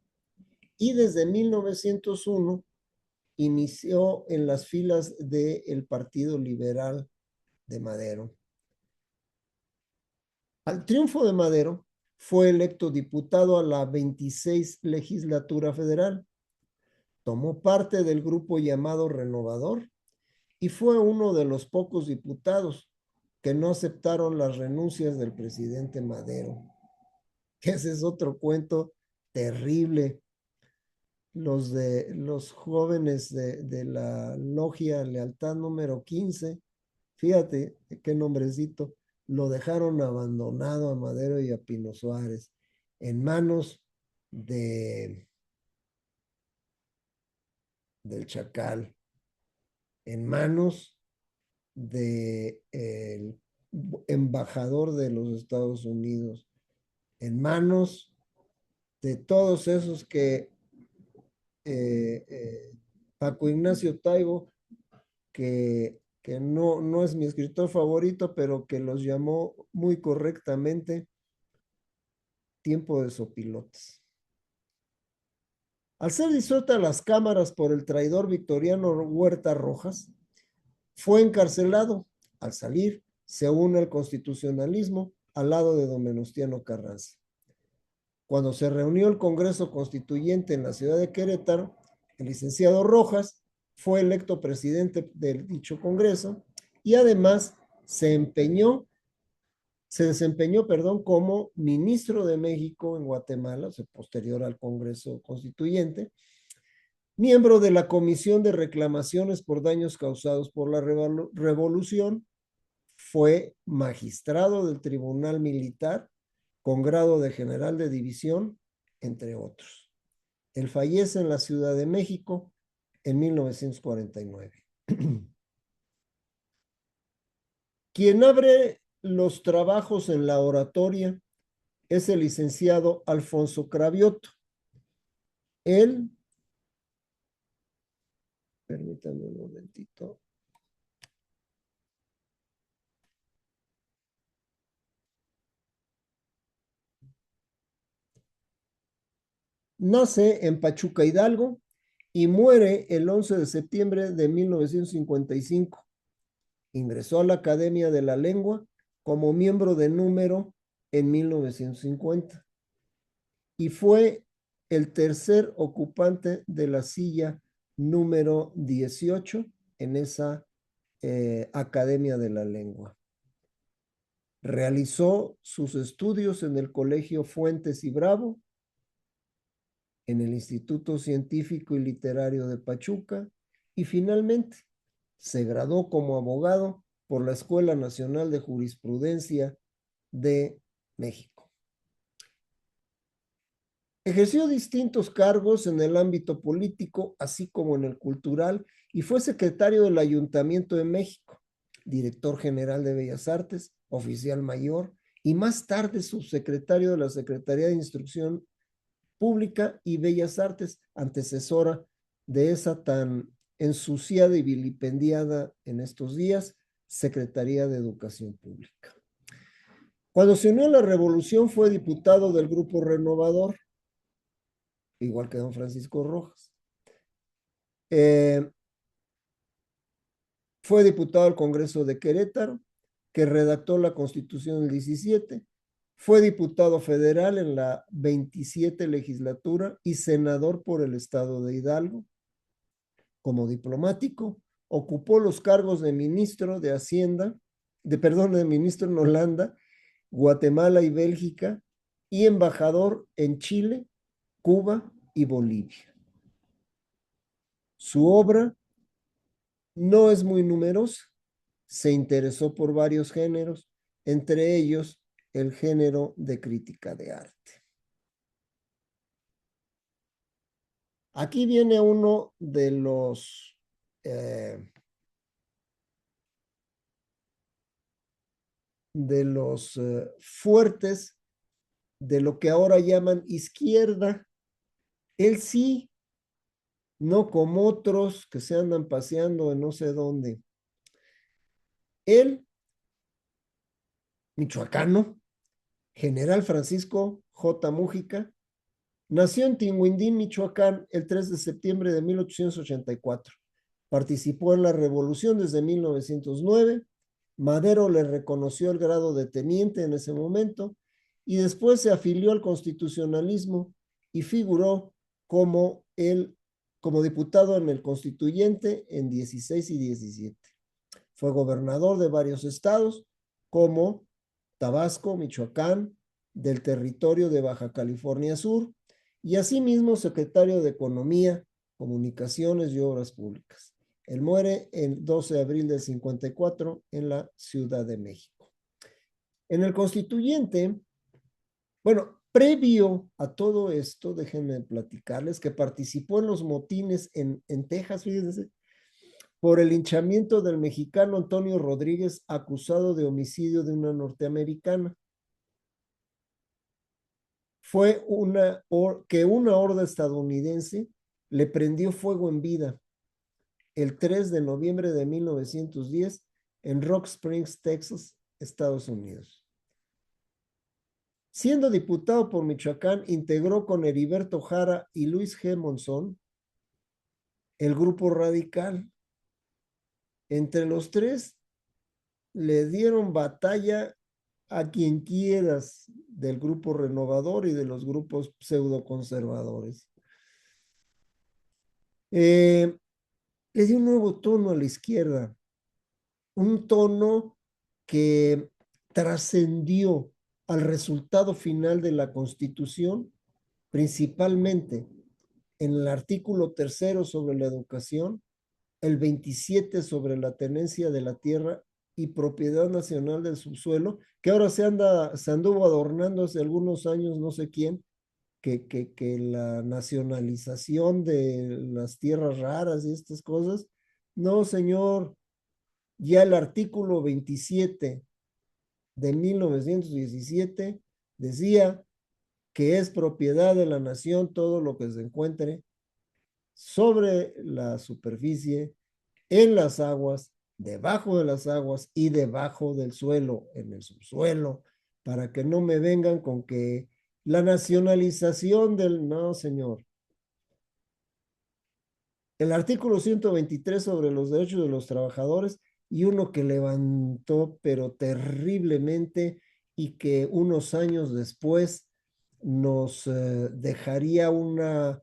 y desde 1901 inició en las filas del Partido Liberal de Madero. Al triunfo de Madero, fue electo diputado a la 26 legislatura federal. Tomó parte del grupo llamado Renovador y fue uno de los pocos diputados que no aceptaron las renuncias del presidente Madero. Ese es otro cuento terrible. Los jóvenes de la logia Lealtad número 15, fíjate qué nombrecito, lo dejaron abandonado a Madero y a Pino Suárez en manos de, del Chacal, en manos del embajador de los Estados Unidos, en manos de todos esos que Paco Ignacio Taibo, que no es mi escritor favorito, pero que los llamó muy correctamente tiempo de sopilotes. Al ser disueltas las cámaras por el traidor Victoriano Huerta Rojas, fue encarcelado. Al salir, se une al constitucionalismo al lado de don Venustiano Carranza. Cuando se reunió el Congreso Constituyente en la ciudad de Querétaro, el licenciado Rojas fue electo presidente del dicho Congreso y además se desempeñó, como ministro de México en Guatemala, o sea, posterior al Congreso Constituyente, miembro de la Comisión de Reclamaciones por Daños Causados por la Revolución, fue magistrado del Tribunal Militar con grado de general de división, entre otros. Él fallece en la Ciudad de México en 1949. Quien abre los trabajos en la oratoria es el licenciado Alfonso Cravioto. Él, permítanme un momentito. Nace en Pachuca, Hidalgo, y muere el 11 de septiembre de 1955. Ingresó a la Academia de la Lengua como miembro de número en 1950 y fue el tercer ocupante de la silla número 18 en esa Academia de la Lengua. Realizó sus estudios en el Colegio Fuentes y Bravo, en el Instituto Científico y Literario de Pachuca y finalmente se graduó como abogado por la Escuela Nacional de Jurisprudencia de México. Ejerció distintos cargos en el ámbito político, así como en el cultural, y fue secretario del Ayuntamiento de México, director general de Bellas Artes, oficial mayor, y más tarde subsecretario de la Secretaría de Instrucción Pública y Bellas Artes, antecesora de esa tan ensuciada y vilipendiada en estos días Secretaría de Educación Pública. Cuando se unió a la revolución fue diputado del Grupo Renovador, igual que don Francisco Rojas. Fue diputado al Congreso de Querétaro, que redactó la Constitución del 17, fue diputado federal en la 27 legislatura y senador por el estado de Hidalgo. Como diplomático, ocupó los cargos de ministro de Hacienda, de ministro en Holanda, Guatemala y Bélgica, y embajador en Chile, Cuba y Bolivia. Su obra no es muy numerosa. Se interesó por varios géneros, entre ellos el género de crítica de arte. Aquí viene uno de los fuertes de lo que ahora llaman izquierda. Él sí, no como otros que se andan paseando en no sé dónde. Él, michoacano, general Francisco J. Mújica, nació en Tinguindín, Michoacán, el 3 de septiembre de 1884. Participó en la revolución desde 1909. Madero le reconoció el grado de teniente en ese momento y después se afilió al constitucionalismo y figuró como diputado en el constituyente en 16 y 17. Fue gobernador de varios estados, como Tabasco, Michoacán, del territorio de Baja California Sur, y asimismo secretario de Economía, Comunicaciones y Obras Públicas. Él muere el 12 de abril del 54 en la Ciudad de México. En el constituyente, bueno, previo a todo esto, déjenme platicarles que participó en los motines en Texas, fíjense, por el linchamiento del mexicano Antonio Rodríguez, acusado de homicidio de una norteamericana. Fue que una horda estadounidense le prendió fuego en vida el 3 de noviembre de 1910 en Rock Springs, Texas, Estados Unidos. Siendo diputado por Michoacán, integró con Heriberto Jara y Luis G. Monzón el Grupo Radical. Entre los tres le dieron batalla a quien quieras del Grupo Renovador y de los grupos pseudoconservadores. Le dio un nuevo tono a la izquierda, un tono que trascendió al resultado final de la Constitución, principalmente en el artículo 3 sobre la educación, el 27 sobre la tenencia de la tierra y propiedad nacional del subsuelo, que ahora se anduvo adornando hace algunos años, no sé quién, que la nacionalización de las tierras raras y estas cosas. No, señor, ya el artículo 27 de 1917 decía que es propiedad de la nación todo lo que se encuentre sobre la superficie, en las aguas, debajo de las aguas y debajo del suelo, en el subsuelo, para que no me vengan con que la nacionalización del... No, señor. El artículo 123 sobre los derechos de los trabajadores y uno que levantó pero terriblemente y que unos años después nos dejaría una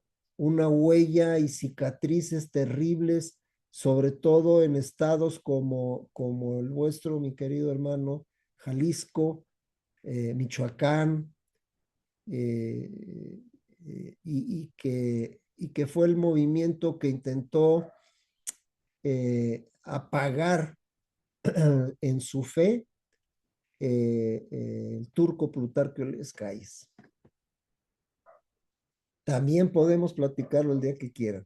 huella y cicatrices terribles, sobre todo en estados como el vuestro, mi querido hermano, Jalisco, Michoacán, eh, y que fue el movimiento que intentó apagar en su fe el turco Plutarco Elías Calles. También podemos platicarlo el día que quieran.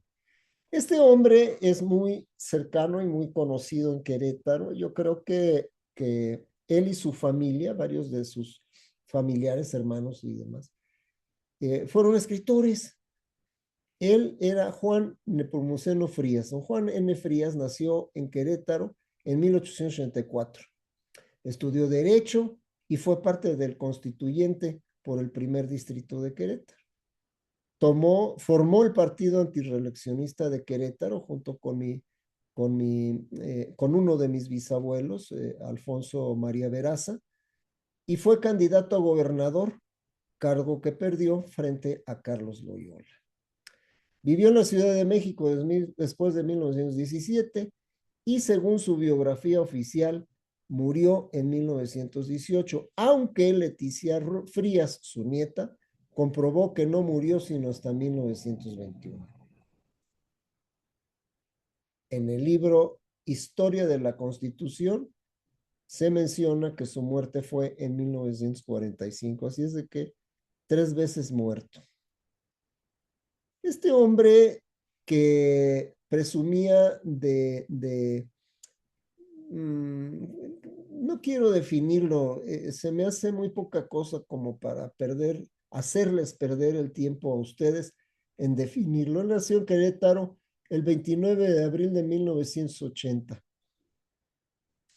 Este hombre es muy cercano y muy conocido en Querétaro. Yo creo que él y su familia, varios de sus familiares, hermanos y demás, fueron escritores. Él era Juan Nepomuceno Frías. Don Juan N. Frías nació en Querétaro en 1884. Estudió Derecho y fue parte del constituyente por el primer distrito de Querétaro. Formó el partido antirreeleccionista de Querétaro junto con uno de mis bisabuelos, Alfonso María Veraza, y fue candidato a gobernador, cargo que perdió frente a Carlos Loyola. Vivió en la Ciudad de México después de 1917 y según su biografía oficial, murió en 1918, aunque Leticia Frías, su nieta, comprobó que no murió sino hasta 1921. En el libro Historia de la Constitución se menciona que su muerte fue en 1945, así es de que 3 veces muerto. Este hombre que presumía no quiero definirlo, se me hace muy poca cosa como para hacerles perder el tiempo a ustedes en definirlo. Él nació en Querétaro el 29 de abril de 1980.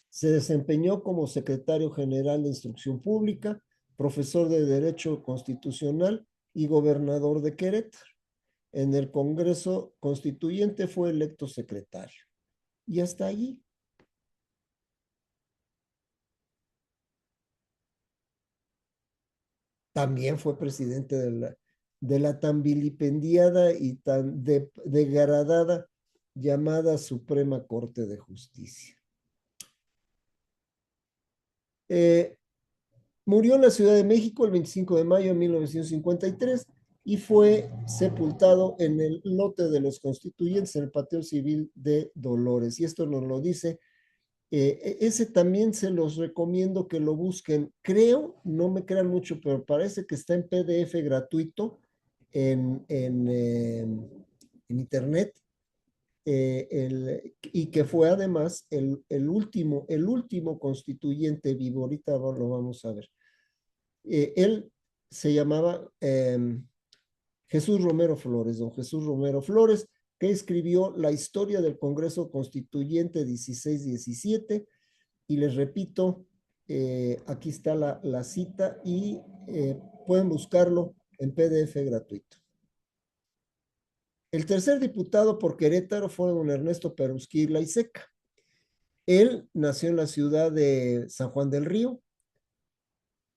Se desempeñó como secretario general de Instrucción Pública, profesor de Derecho Constitucional y gobernador de Querétaro. En el Congreso Constituyente fue electo secretario. Y hasta allí. También fue presidente de la tan vilipendiada y tan degradada llamada Suprema Corte de Justicia. Eh, Murió en la Ciudad de México el 25 de mayo de 1953 y fue sepultado en el lote de los constituyentes en el Patio Civil de Dolores. Y esto nos lo dice. Ese también se los recomiendo que lo busquen. Creo, no me crean mucho, pero parece que está en PDF gratuito en internet. Y que fue además el último constituyente vivo. Ahorita lo vamos a ver. Él se llamaba Jesús Romero Flores, don Jesús Romero Flores, que escribió la historia del Congreso Constituyente 16-17. Y les repito, aquí está la cita y pueden buscarlo en PDF gratuito. El tercer diputado por Querétaro fue don Ernesto Perusquí Laiseca. Él nació en la ciudad de San Juan del Río,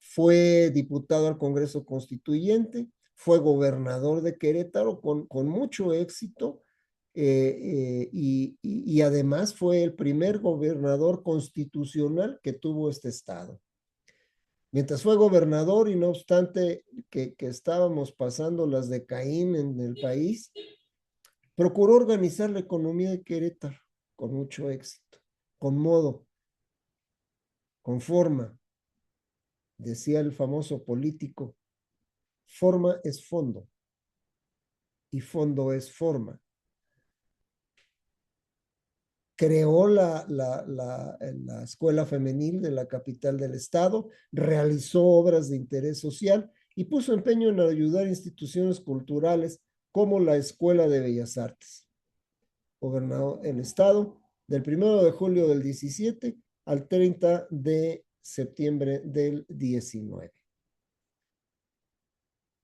fue diputado al Congreso Constituyente, fue gobernador de Querétaro con mucho éxito, y además fue el primer gobernador constitucional que tuvo este estado. Mientras fue gobernador y no obstante que estábamos pasando las de Caín en el país, procuró organizar la economía de Querétaro con mucho éxito, con modo, con forma. Decía el famoso político, forma es fondo y fondo es forma. Creó la escuela femenil de la capital del estado, realizó obras de interés social y puso empeño en ayudar a instituciones culturales como la Escuela de Bellas Artes. Gobernó el estado del 1 de julio del 17 al 30 de septiembre del 19.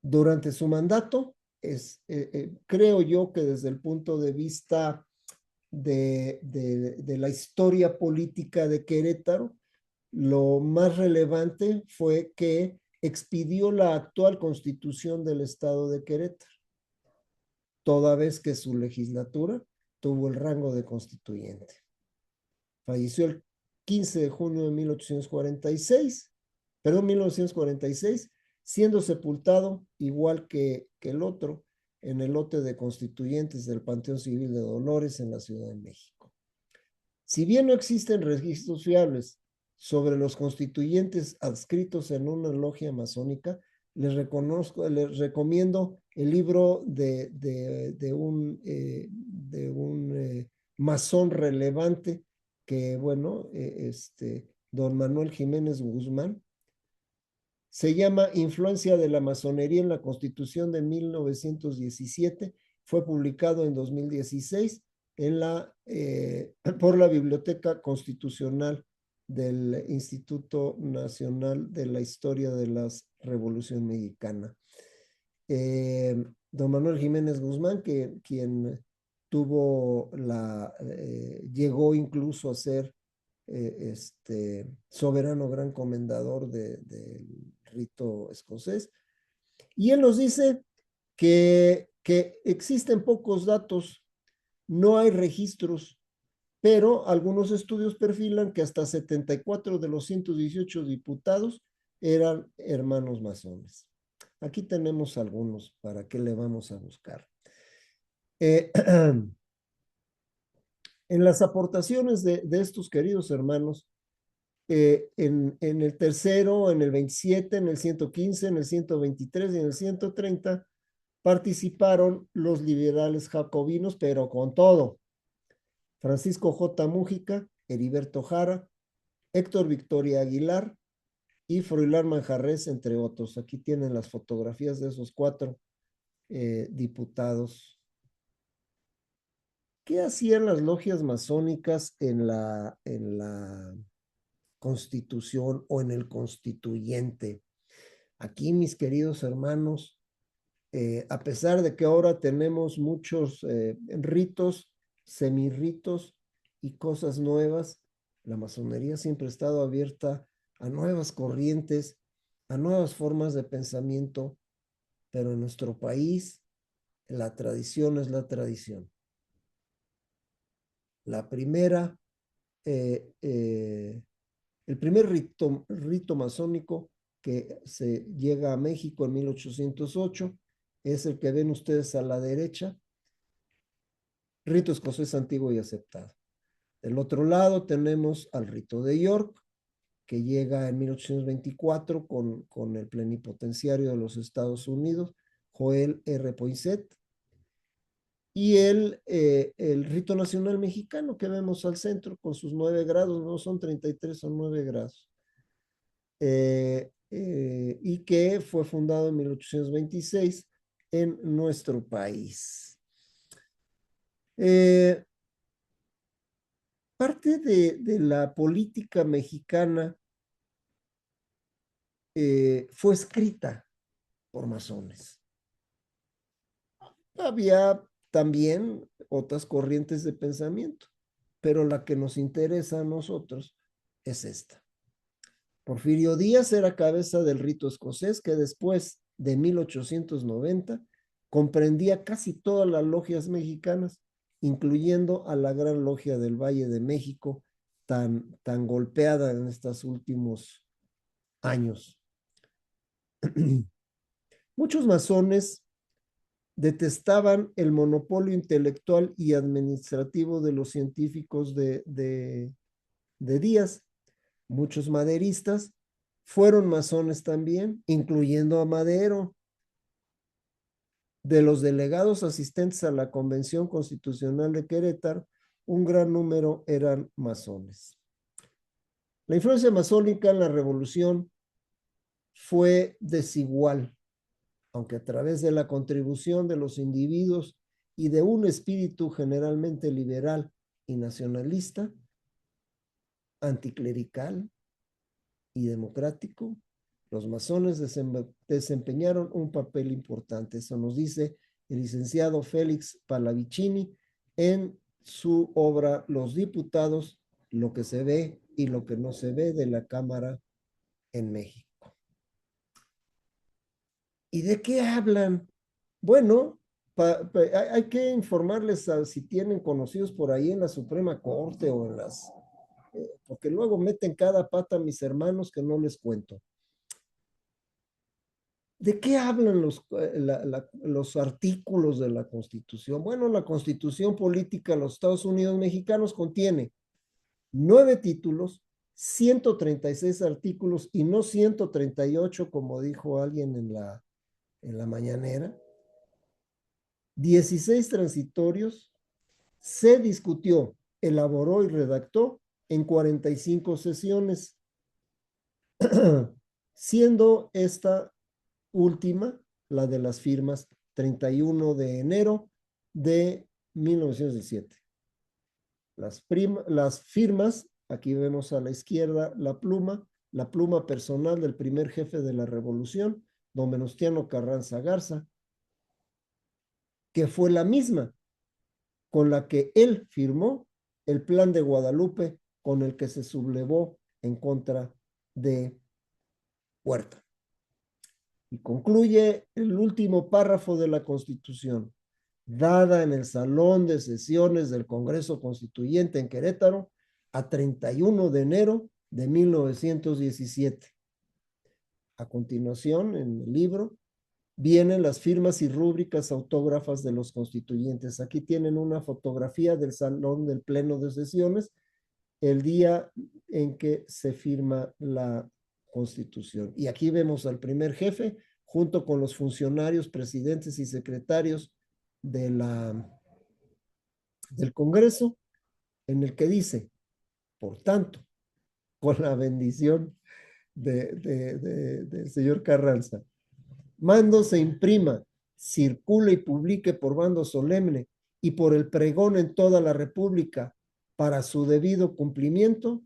Durante su mandato, creo yo que desde el punto de vista de la historia política de Querétaro, lo más relevante fue que expidió la actual constitución del estado de Querétaro, toda vez que su legislatura tuvo el rango de constituyente. Falleció el 15 de junio de 1846, perdón, 1946, siendo sepultado igual que el otro en el lote de constituyentes del Panteón Civil de Dolores en la Ciudad de México. Si bien no existen registros fiables sobre los constituyentes adscritos en una logia masónica, les recomiendo el libro de un masón relevante que, bueno, don Manuel Jiménez Guzmán. Se llama Influencia de la masonería en la Constitución de 1917. Fue publicado en 2016 por la Biblioteca Constitucional del Instituto Nacional de la Historia de la Revolución Mexicana. Don Manuel Jiménez Guzmán, quien llegó incluso a ser soberano gran comendador del rito escocés. Y él nos dice que existen pocos datos, no hay registros, pero algunos estudios perfilan que hasta 74 de los 118 diputados eran hermanos masones. Aquí tenemos algunos, ¿para qué le vamos a buscar? En las aportaciones de estos queridos hermanos, en el tercero, en el 27, en el 115, en el 123 y en el 130 participaron los liberales jacobinos, pero con todo. Francisco J. Mújica, Heriberto Jara, Héctor Victoria Aguilar y Froilán Manjarres, entre otros. Aquí tienen las fotografías de esos 4 diputados. ¿Qué hacían las logias masónicas en la Constitución o en el constituyente? Aquí, mis queridos hermanos, a pesar de que ahora tenemos muchos ritos, semirritos y cosas nuevas, la masonería siempre ha estado abierta a nuevas corrientes, a nuevas formas de pensamiento, pero en nuestro país la tradición es la tradición. La primera El primer rito masónico que se llega a México en 1808 es el que ven ustedes a la derecha, rito escocés antiguo y aceptado. Del otro lado tenemos al rito de York, que llega en 1824 con el plenipotenciario de los Estados Unidos, Joel R. Poinsett, y el rito nacional mexicano que vemos al centro con sus 9 grados, no son 33, son 9 grados, y que fue fundado en 1826 en nuestro país. Parte de la política mexicana fue escrita por masones. Había también otras corrientes de pensamiento, pero la que nos interesa a nosotros es esta. Porfirio Díaz era cabeza del rito escocés que después de 1890 comprendía casi todas las logias mexicanas, incluyendo a la Gran Logia del Valle de México, tan golpeada en estos últimos años. Muchos masones detestaban el monopolio intelectual y administrativo de los científicos de Díaz. Muchos maderistas fueron masones también, incluyendo a Madero. De los delegados asistentes a la Convención Constitucional de Querétaro, un gran número eran masones. La influencia masónica en la revolución fue desigual, aunque a través de la contribución de los individuos y de un espíritu generalmente liberal y nacionalista, anticlerical y democrático, los masones desempeñaron un papel importante. Eso nos dice el licenciado Félix Pallavicini en su obra Los Diputados, lo que se ve y lo que no se ve de la Cámara en México. ¿Y de qué hablan? Bueno, hay que informarles si tienen conocidos por ahí en la Suprema Corte o en las... porque luego meten cada pata a mis hermanos que no les cuento. ¿De qué hablan los artículos de la Constitución? Bueno, la Constitución Política de los Estados Unidos Mexicanos contiene 9 títulos, 136 artículos y no 138, como dijo alguien en la mañanera, 16 transitorios, se discutió, elaboró y redactó en 45 sesiones, siendo esta última, la de las firmas, 31 de enero de 1917. Las firmas, aquí vemos a la izquierda la pluma personal del primer jefe de la revolución, don Venustiano Carranza Garza, que fue la misma con la que él firmó el plan de Guadalupe con el que se sublevó en contra de Huerta. Y concluye el último párrafo de la Constitución, dada en el Salón de Sesiones del Congreso Constituyente en Querétaro a 31 de enero de 1917. A continuación, en el libro, vienen las firmas y rúbricas autógrafas de los constituyentes. Aquí tienen una fotografía del Salón del Pleno de Sesiones el día en que se firma la Constitución. Y aquí vemos al primer jefe junto con los funcionarios, presidentes y secretarios del Congreso, en el que dice, por tanto, con la bendición del señor Carranza, mando se imprima, circule y publique por bando solemne y por el pregón en toda la República para su debido cumplimiento,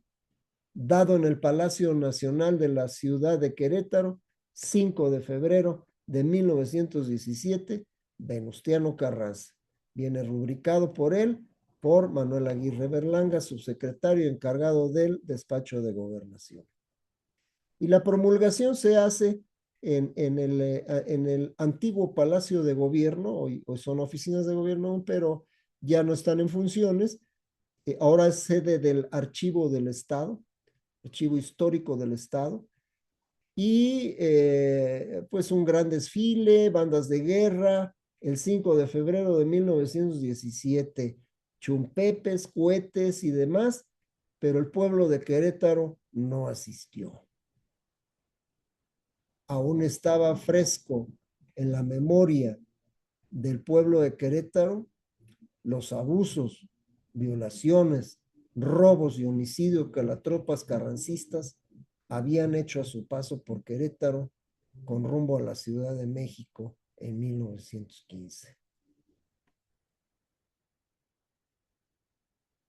dado en el Palacio Nacional de la ciudad de Querétaro, 5 de febrero de 1917, Venustiano Carranza. Viene rubricado por él, por Manuel Aguirre Berlanga, subsecretario encargado del despacho de gobernación. Y la promulgación se hace en el antiguo Palacio de Gobierno, hoy son oficinas de gobierno, pero ya no están en funciones, ahora es sede del Archivo del Estado. archivo histórico del Estado, y pues un gran desfile, bandas de guerra, el 5 de febrero de 1917, chumpepes, cohetes y demás, pero el pueblo de Querétaro no asistió. Aún estaba fresco en la memoria del pueblo de Querétaro los abusos, violaciones, robos y homicidios que las tropas carrancistas habían hecho a su paso por Querétaro con rumbo a la Ciudad de México en 1915.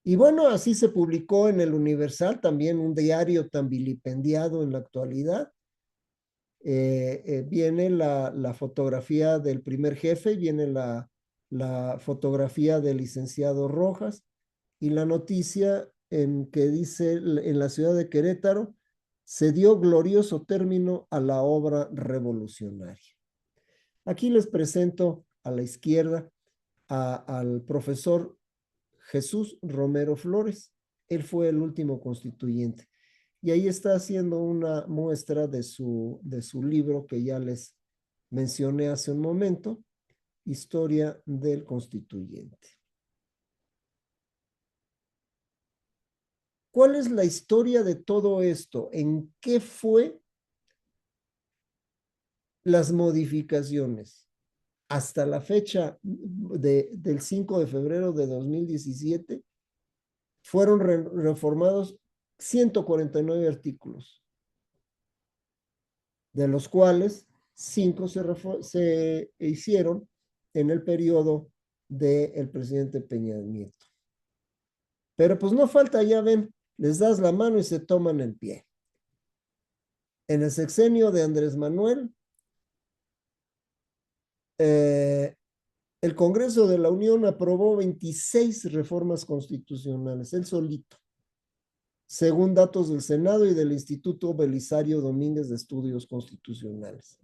Y bueno, así se publicó en el Universal, también un diario tan vilipendiado en la actualidad. Viene la fotografía del primer jefe, viene la fotografía del licenciado Rojas y la noticia en que dice en la ciudad de Querétaro se dio glorioso término a la obra revolucionaria. Aquí les presento a la izquierda al profesor Jesús Romero Flores. Él fue el último constituyente. Y ahí está haciendo una muestra de su libro que ya les mencioné hace un momento, Historia del Constituyente. ¿Cuál es la historia de todo esto? ¿En qué fue las modificaciones? Hasta la fecha del 5 de febrero de 2017 fueron reformados 149 artículos, de los cuales 5 se hicieron en el periodo del presidente Peña Nieto. Pero pues no falta, ya ven, les das la mano y se toman el pie. En el sexenio de Andrés Manuel, el Congreso de la Unión aprobó 26 reformas constitucionales, él solito, según datos del Senado y del Instituto Belisario Domínguez de Estudios Constitucionales.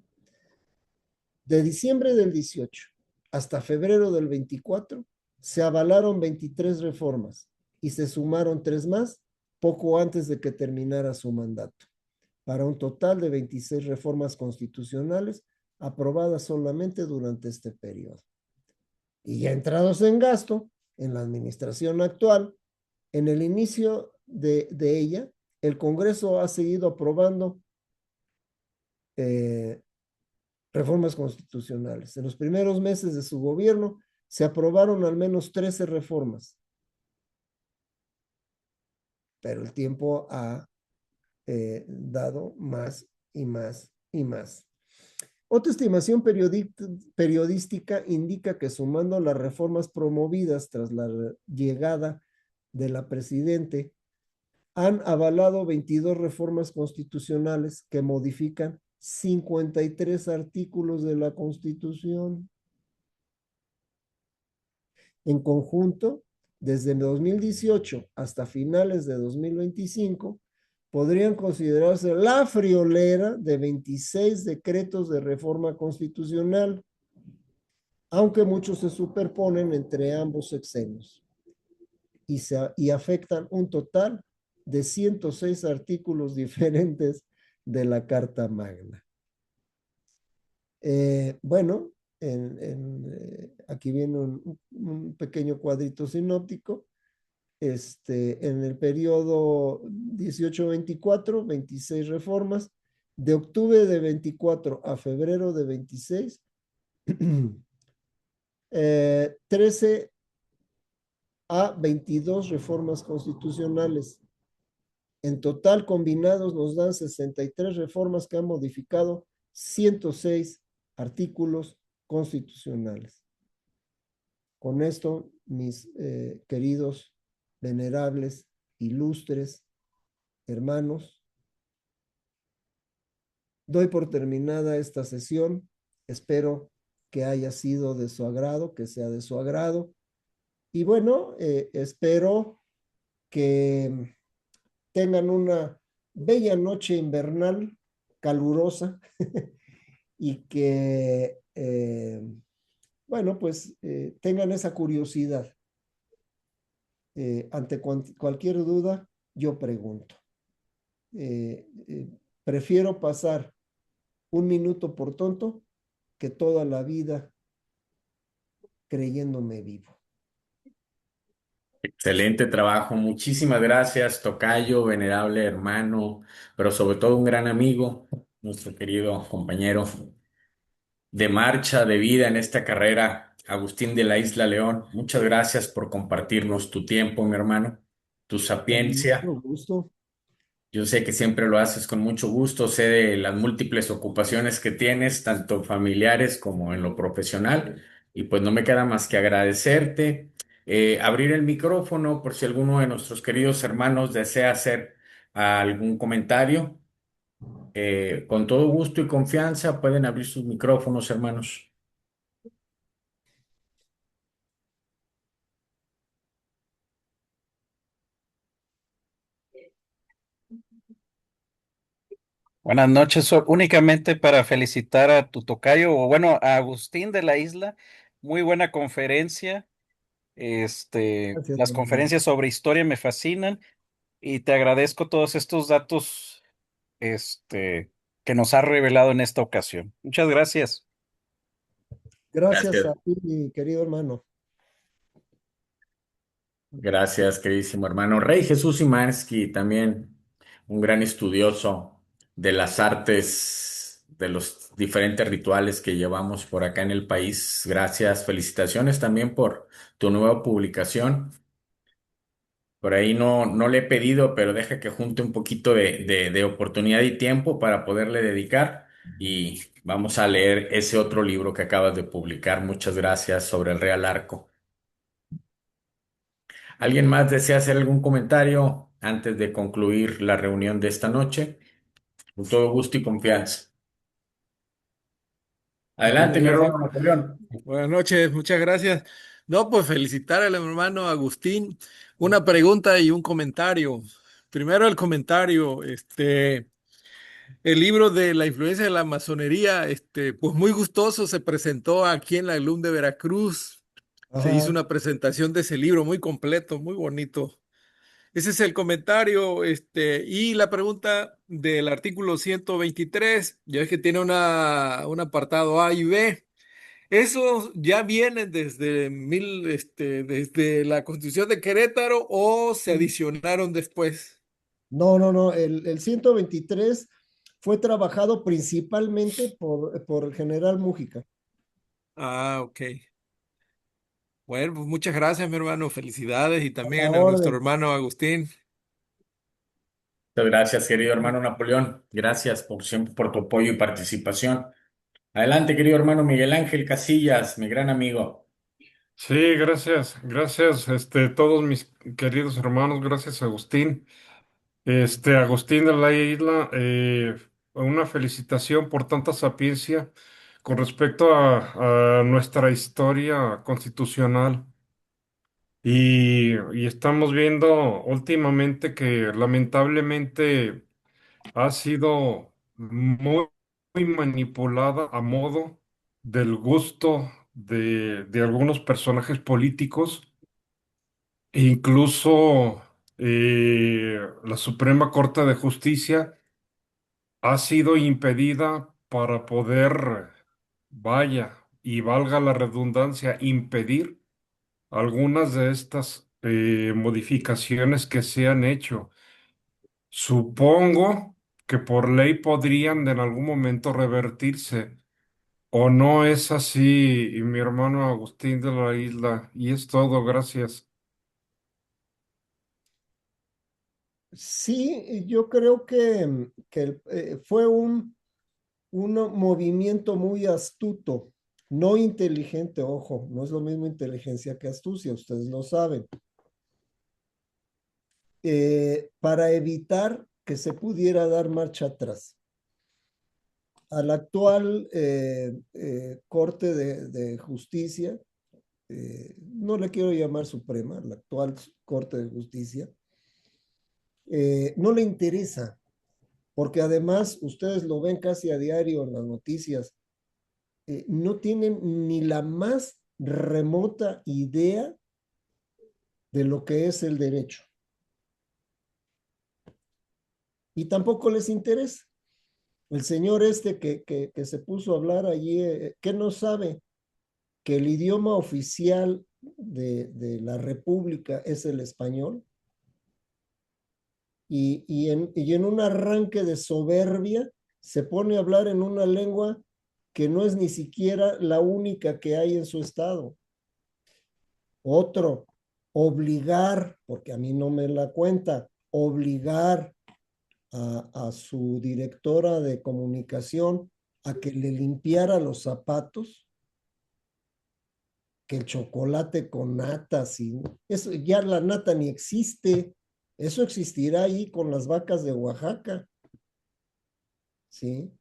De diciembre del 18 hasta febrero del 24, se avalaron 23 reformas y se sumaron 3 más poco antes de que terminara su mandato, para un total de 26 reformas constitucionales aprobadas solamente durante este periodo. Y ya entrados en gasto, en la administración actual, en el inicio de ella, el Congreso ha seguido aprobando reformas constitucionales. En los primeros meses de su gobierno se aprobaron al menos 13 reformas, pero el tiempo ha dado más y más y más. Otra estimación periodística indica que sumando las reformas promovidas tras la llegada de la presidente, han avalado 22 reformas constitucionales que modifican 53 artículos de la Constitución. En conjunto, desde 2018 hasta finales de 2025, podrían considerarse la friolera de 26 decretos de reforma constitucional, aunque muchos se superponen entre ambos sexenios y afectan un total de 106 artículos diferentes de la Carta Magna. Bueno, aquí viene un pequeño cuadrito sinóptico. En el periodo 18-24, 26 reformas. De octubre de 24 a febrero de 26, 13 a 22 reformas constitucionales. En total, combinados, nos dan 63 reformas que han modificado 106 artículos constitucionales. Con esto, mis queridos, venerables, ilustres hermanos, doy por terminada esta sesión. Espero que haya sido de su agrado, que sea de su agrado. Y bueno, espero que tengan una bella noche invernal, calurosa, y que, bueno, pues tengan esa curiosidad. Ante cualquier duda, yo pregunto. eh, eh, prefiero pasar un minuto por tonto que toda la vida creyéndome vivo. Excelente trabajo. Muchísimas gracias, tocayo, venerable hermano, pero sobre todo un gran amigo, nuestro querido compañero de marcha, de vida en esta carrera, Agustín de la Isla León. Muchas gracias por compartirnos tu tiempo, mi hermano, tu Con mucho sapiencia. gusto. Yo sé que siempre lo haces con mucho gusto, sé de las múltiples ocupaciones que tienes, tanto familiares como en lo profesional, y pues no me queda más que agradecerte, abrir el micrófono por si alguno de nuestros queridos hermanos desea hacer algún comentario. Con todo gusto y confianza pueden abrir sus micrófonos, hermanos. Buenas noches, únicamente para felicitar a tu tocayo, o bueno, a Agustín de la Isla. Muy buena conferencia. Gracias, Las hermano. conferencias sobre historia me fascinan y te agradezco todos estos datos, este, que nos has revelado en esta ocasión. Muchas gracias. Gracias Gracias. a ti, mi querido hermano. Gracias, queridísimo hermano. Rey Jesús Simansky, también un gran estudioso de las artes, de los diferentes rituales que llevamos por acá en el país. Gracias, felicitaciones también por tu nueva publicación. Por ahí no le he pedido, pero deja que junte un poquito de oportunidad y tiempo para poderle dedicar. Y vamos a leer ese otro libro que acabas de publicar. Muchas gracias sobre el Real Arco. ¿Alguien más desea hacer algún comentario antes de concluir la reunión de esta noche? Con todo gusto y confianza. Adelante, mi Buenas hermano noches. Napoleón. Buenas noches, muchas gracias. No, pues felicitar al hermano Agustín. Una pregunta y un comentario. Primero el comentario, el libro de la influencia de la masonería, pues muy gustoso, se presentó aquí en la LUM de Veracruz. Se hizo Ajá. una presentación de ese libro muy completo, muy bonito. Ese es el comentario, y la pregunta del artículo 123, ya es que tiene un apartado A y B. ¿Esos ya vienen desde la Constitución de Querétaro o se adicionaron después? No, no, no. El 123 fue trabajado principalmente por el general Mújica. Ah, ok. Bueno, pues muchas gracias, mi hermano. Felicidades y A la también a nuestro orden. hermano Agustín. Muchas gracias, querido hermano Napoleón. Gracias por siempre por tu apoyo y participación. Adelante, querido hermano Miguel Ángel Casillas, mi gran amigo. Sí, gracias, gracias, todos mis queridos hermanos, gracias Agustín. Agustín de la Isla, una felicitación por tanta sapiencia con respecto a nuestra historia constitucional. Y estamos viendo últimamente que lamentablemente ha sido muy manipulada a modo del gusto de algunos personajes políticos. E incluso la Suprema Corte de Justicia ha sido impedida para poder, vaya, y valga la redundancia, impedir algunas de estas modificaciones que se han hecho. Supongo que por ley podrían en algún momento revertirse. ¿O no es así, y mi hermano Agustín de la Isla? Y es todo, gracias. Sí, yo creo que fue un movimiento muy astuto, no inteligente, ojo, no es lo mismo inteligencia que astucia, ustedes lo saben, para evitar que se pudiera dar marcha atrás. A la actual Corte de Justicia, no le quiero llamar Suprema, la actual Corte de Justicia, no le interesa, porque además ustedes lo ven casi a diario en las noticias, no tienen ni la más remota idea de lo que es el derecho. y tampoco les interesa. El señor este que se puso a hablar allí, que no sabe que el idioma oficial de la República es el español, y en un arranque de soberbia se pone a hablar en una lengua que no es ni siquiera la única que hay en su estado. Otro, obligar, porque a mí no me la cuenta, obligar a su directora de comunicación a que le limpiara los zapatos, que el chocolate con nata, sí, eso ya la nata ni existe, eso existirá ahí con las vacas de Oaxaca, ¿sí?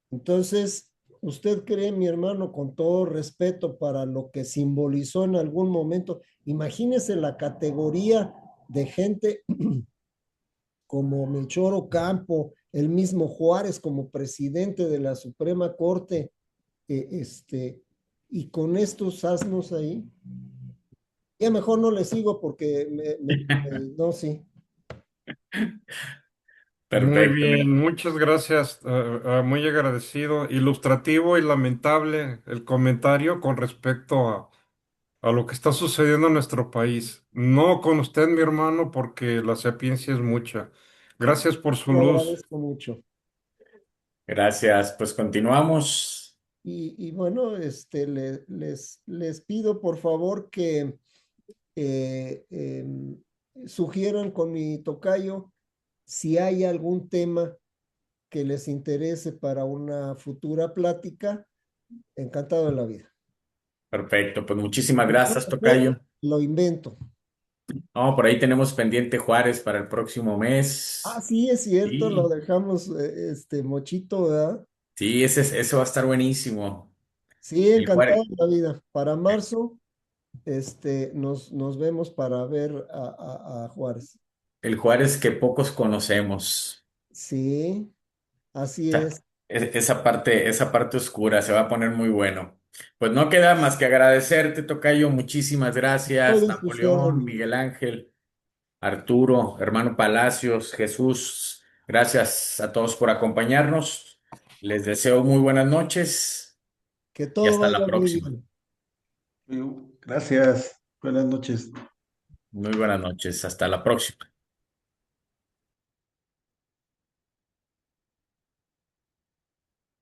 Entonces, ¿usted cree, mi hermano, con todo respeto para lo que simbolizó en algún momento? Imagínese la categoría de gente como Melchor Ocampo, el mismo Juárez como presidente de la Suprema Corte, y con estos asnos ahí. Ya mejor no le sigo porque no, sí. Muy Perfecto. bien, muchas gracias. Muy agradecido. Ilustrativo y lamentable el comentario con respecto a lo que está sucediendo en nuestro país. No con usted, mi hermano, porque la sapiencia es mucha. Gracias por su Lo luz. agradezco mucho. Gracias. Pues continuamos. Y bueno, les pido por favor que sugieran con mi tocayo si hay algún tema que les interese para una futura plática. Encantado de la vida. Perfecto. Pues muchísimas Si no gracias, se puede, tocayo. lo invento. No, por ahí tenemos pendiente Juárez para el próximo Ah, mes. sí, es cierto, lo Sí, dejamos mochito, ¿verdad? sí, ese va a estar buenísimo. Sí, El encantado Juárez, de la vida. Para marzo, nos vemos para ver a Juárez. el Juárez que pocos conocemos. Sí, así Esa, es. esa parte oscura se va a poner muy bueno. Pues no queda más que agradecerte, tocayo. Muchísimas gracias, Estoy a sus Napoleón, órdenes. Miguel Ángel, Arturo, hermano Palacios, Jesús. Gracias a todos por acompañarnos. Les deseo muy buenas noches Que y todo hasta la vaya muy próxima. bien. Gracias. Buenas noches. Muy buenas noches. Hasta la próxima.